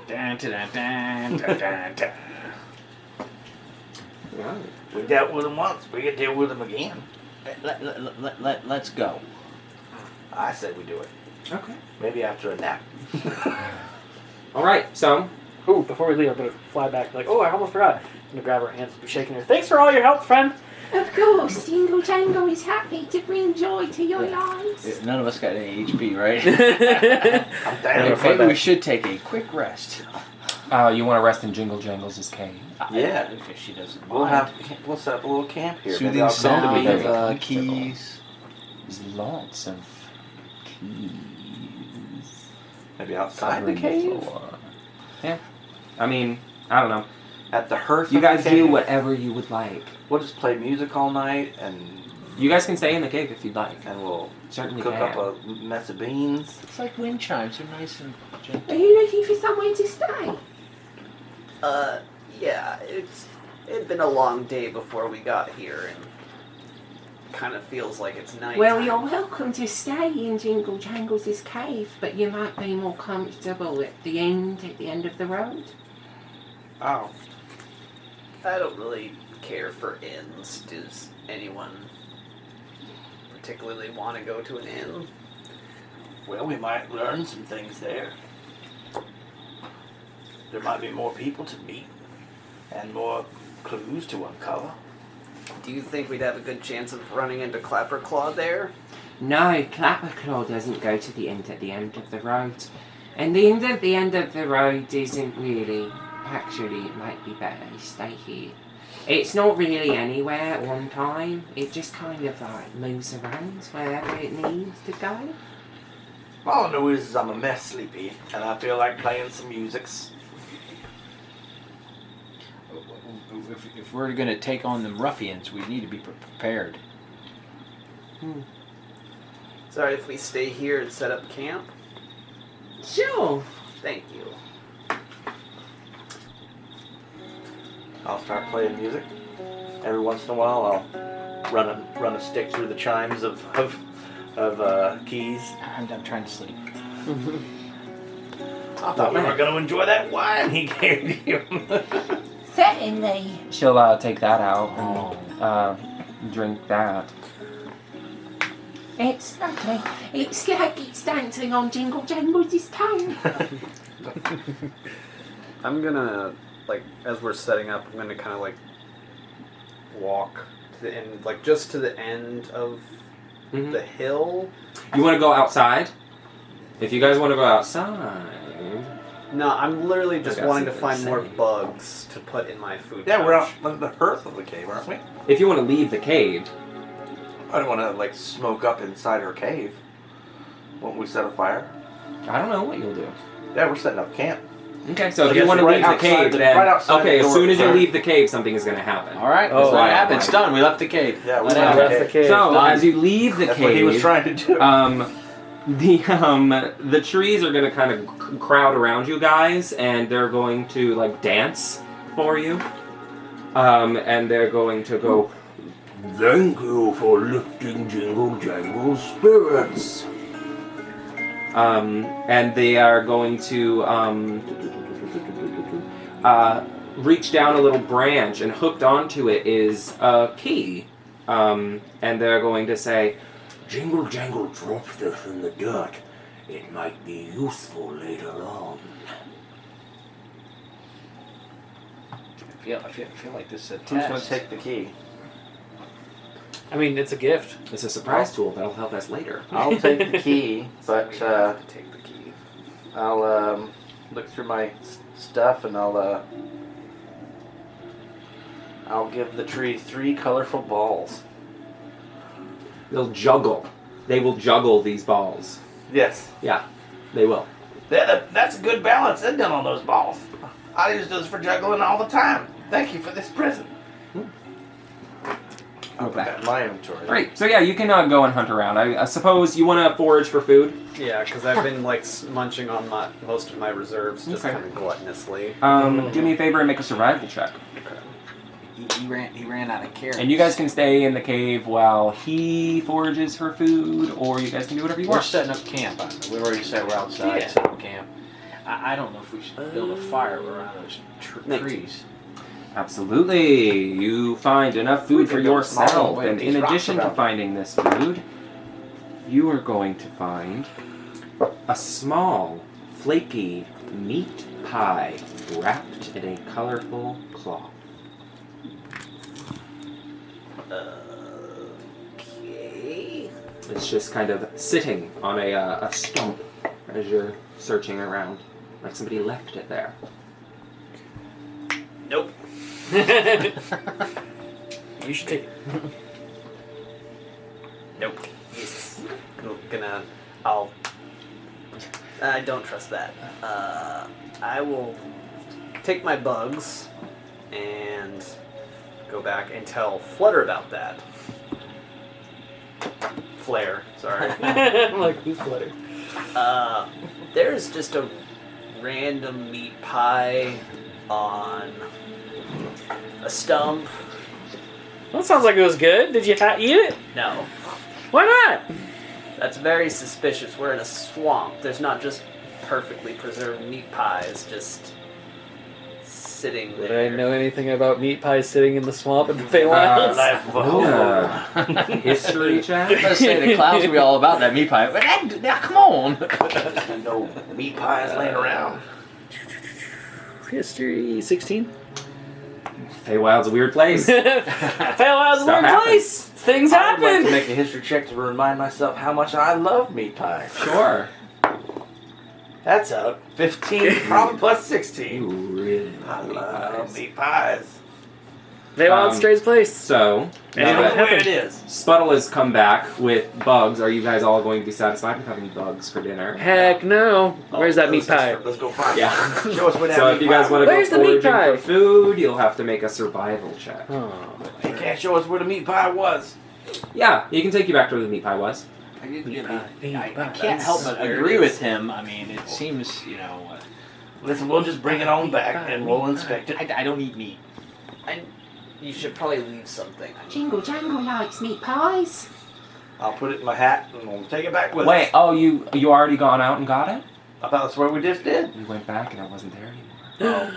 Dun, dun, dun, dun, dun, dun. Wow. We dealt with them once. We can deal with them again. Let's go. I said we do it. Okay. Maybe after a nap. All right. So Ooh, before we leave, I'm gonna fly back. Like, oh, I almost forgot. I'm gonna grab her hands and be shaking her. Thanks for all your help, friend. Of course, Jingle Jangle is happy to bring joy to your lives. None of us got any HP, right? I'm down. Maybe we should take a quick rest. you want to rest in Jingle Jangles' cave? Yeah. If she doesn't We'll mind. we'll set up a little camp here. Maybe Soothing I'll come to sound be of there. keys. There's lots of keys. Maybe outside the covering cave. floor. Yeah. I mean, I don't know. At the hearth. You of the guys do cave. whatever you would like. We'll just play music all night and You guys can stay in the cave if you'd like. we'll Certainly cook can. up a mess of beans. It's like wind chimes. They're nice and gentle. Are you looking for somewhere to stay? Yeah, it'd been a long day before we got here, and kind of feels like it's night. Well, you're welcome to stay in Jingle Jangles' cave, but you might be more comfortable at the end of the road. Oh. I don't really care for inns. Does anyone particularly want to go to an inn? Well, we might learn some things there. There might be more people to meet and more clues to uncover. Do you think we'd have a good chance of running into Clapperclaw there? No, Clapperclaw doesn't go to the end at the end of the road. And the end of the road isn't really... Actually, it might be better to stay here. It's not really anywhere at one time. It just kind of like moves around wherever it needs to go. All I know is I'm a mess sleepy, and I feel like playing some musics. If we're going to take on the ruffians, we need to be prepared. Sorry if we stay here and set up camp? Sure. Thank you. I'll start playing music. Every once in a while, I'll run a stick through the chimes of keys. I'm trying to sleep. I thought you were going to enjoy that wine he gave you. Certainly. She'll take that out and drink that. It's lovely. It's like it's dancing on Jingle Jangles' tongue. I'm gonna, like, as we're setting up, I'm gonna kind of, like, walk to the end, like, just to the end of the hill. You want to go outside? If you guys want to go outside... No, I'm literally just I got wanting to something find to more say. bugs to put in my food Yeah, we're out pouch. on the hearth of the cave, aren't we? If you want to leave the cave... I don't want to like smoke up inside her cave. Won't we set a fire? I don't know what you'll do. Yeah, we're setting up camp. Okay, so I if you guess want to right leave the outside cave, the- then... right outside okay, the as door. soon as you Sorry. leave the cave, something is going to happen. All right, Oh, that's what wow. happened. It's done. We left the cave. Yeah, we Let left out. the That's the cave. So, Done. as you leave the That's cave... what he was trying to do. The trees are going to kind of crowd around you guys, and they're going to, like, dance for you. And they're going to go... Thank you for lifting Jingle Jangle's spirits. And they are going to reach down a little branch, and hooked onto it is a key. And they're going to say, Jingle Jangle dropped this in the dirt. It might be useful later on. I feel like this is a Who's going to test. take the key? I mean, it's a gift. it's a surprise tool that'll help us later. I'll take the key, but Take the key. I'll look through my stuff and I'll give the tree 3 colorful balls. They'll juggle. They will juggle these balls. Yes. Yeah, they will. That's a good balance they've done on those balls. I use those for juggling all the time. Thank you for this present. I'll put that in my inventory. Great. So yeah, you can go and hunt around. I suppose you want to forage for food. Yeah, because I've been like munching on most of my reserves, just Okay. kind of gluttonously. Do me a favor and make a survival check. He ran out of carrots. And you guys can stay in the cave while he forages for food, or you guys can do whatever you We're want. setting up camp. We already said we're outside Yeah. setting up camp. I don't know if we should build a fire around those trees. Absolutely. You find enough food for can build a small yourself, one with and these in rocks addition to around. finding this food, you are going to find a small, flaky meat pie wrapped in a colorful cloth. Okay. It's just kind of sitting on a stump as you're searching around, like somebody left it there. Nope. You should take it. Nope. I don't trust that. I will take my bugs and go back and tell Flutter about that. Flare, sorry. I'm like, who's Flutter? There's just a random meat pie on a stump. That sounds like it was good. Did you eat it? No, Why not? that's very suspicious. We're in a swamp. There's not just perfectly preserved meat pies just sitting Would there. I know anything about meat pies sitting in the swamp in the Feywilds? History check? Let's say the clouds will be all about that meat pie. But now, come on. No meat pies laying around. History 16. Feywild's a weird place. Feywild's a Stuff weird happens. place. Things I would like to happen. make a history check to remind myself how much I love meat pie. Sure. That's a 15, probably plus You 16. really I love meat love pies. meat pies. Feywild's strange place. So, I now don't know that where it is. Sputtle has come back with bugs, are you guys all going to be satisfied with having bugs for dinner? Heck no. Where's that meat pie? Let's go find Yeah. it. Show us where that So meat if you guys pie want to go Where's the meat foraging pie? for food, you'll have to make a survival check. Oh. was. You can't show us where the meat pie was. Yeah, he can take you back to where the meat pie was. I pie. can't help but Where it agree is. with him. I mean, it seems, Listen, we'll just bring it on back and we'll inspect it. I don't eat meat. You should probably leave something. Jingle Jangle likes meat pies. I'll put it in my hat and we'll take it back with Wait, us. oh, you already gone out and got it? I thought that's what we just did. You went back and it wasn't there anymore.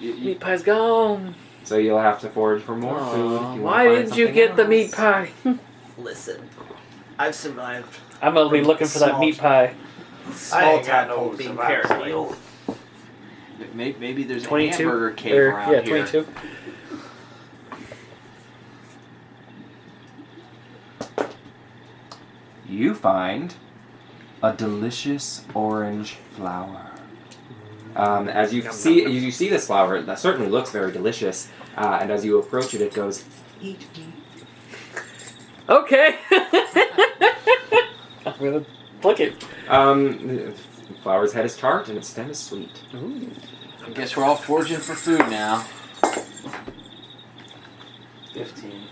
Meat pie's gone. So you'll have to forage for more Aw, food. If you wanna why find did you something get the else. meat pie? Listen, I've survived I'm gonna be looking for that Small- meat pie. I small ain't got tadpole no being survival paranoid. skills. Maybe there's a 22. hamburger cave Or, around yeah, here. 22. You find a delicious orange flower. As you see this flower, that certainly looks very delicious. And as you approach it, it goes, "Eat me." Okay. I'm gonna pluck it. The flower's head is tart and its stem is sweet. I guess we're all foraging for food now. 15.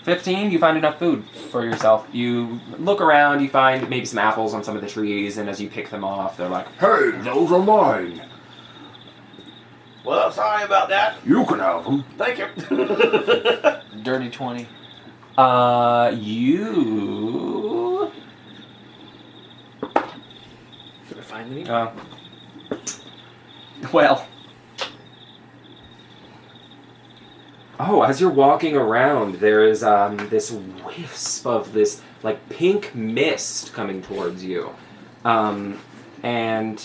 15, you find enough food for yourself. You look around, you find maybe some apples on some of the trees, and as you pick them off, they're like, Hey, those are mine. Well, sorry about that. You can have them. Thank you. Dirty 20. you... Should I find the meat? Well... Oh, as you're walking around, there is this wisp of this like pink mist coming towards you, and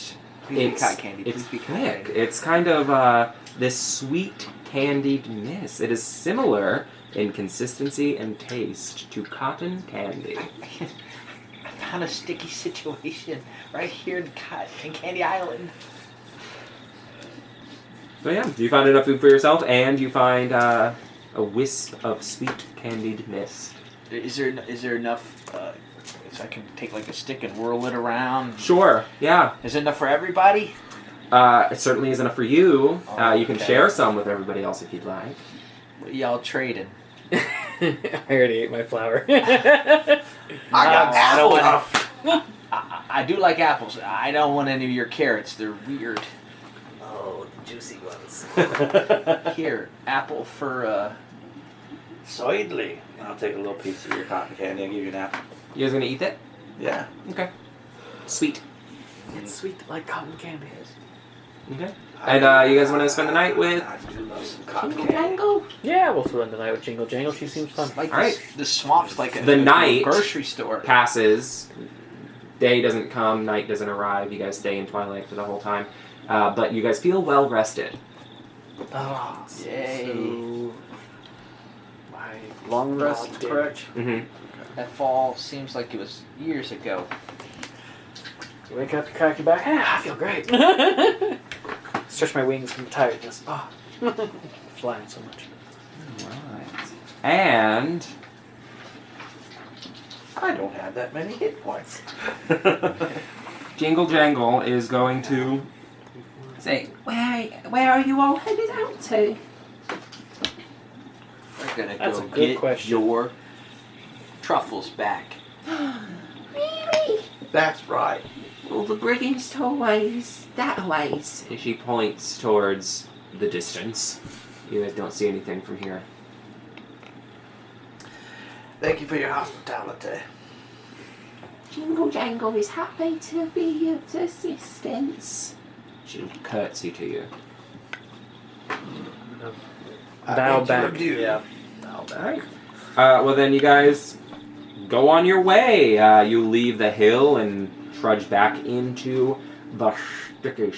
Please be it's cotton candy. it's Please be cotton thick. candy. It's kind of this sweet candied mist. It is similar in consistency and taste to cotton candy. I found a sticky situation right here in Cotton Candy Island. So yeah, you find enough food for yourself, and you find a wisp of sweet candied mist. Is there enough? So I can take like a stick and whirl it around. Sure, yeah. Is it enough for everybody? It certainly is enough for you. You can Okay. share some with everybody else if you'd like. Y'all trading. I already ate my flower. I got I don't apple. I do like apples. I don't want any of your carrots. They're weird. Oh, the juicy ones. Here, apple for Certainly. I'll take a little piece of your cotton candy and give you an apple. You guys gonna eat that? Yeah. Okay. Sweet. It's sweet like cotton candy. Okay. And you guys want to spend the night with? I do love some cotton Jingle candy. jangle. Yeah, we'll spend the night with Jingle Jangle. She seems fun. like All right. this swamp's like a The night grocery store. Passes. Day doesn't come. Night doesn't arrive. You guys stay in twilight for the whole time. But you guys feel well rested. Oh, Yay. so my Long rest, dog did. correct? Mm-hmm. That fall seems like it was years ago. You wake up, you crack your back. Ah, I feel great. Stretch my wings from tiredness. Oh. Flying so much. Right. And I don't have that many hit points. Jingle Jangle is going to Say, where are you all headed out to? We're gonna That's go a good get question. your truffles back. Really? That's right. All the brigands always that ways. She points towards the distance. You guys don't see anything from here. Thank you for your hospitality. Jingle Jangle is happy to be of assistance. She'll curtsy to you. Bow back. Yeah. Alright. Well then you guys go on your way. You leave the hill and trudge back into the sticky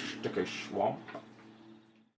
swamp.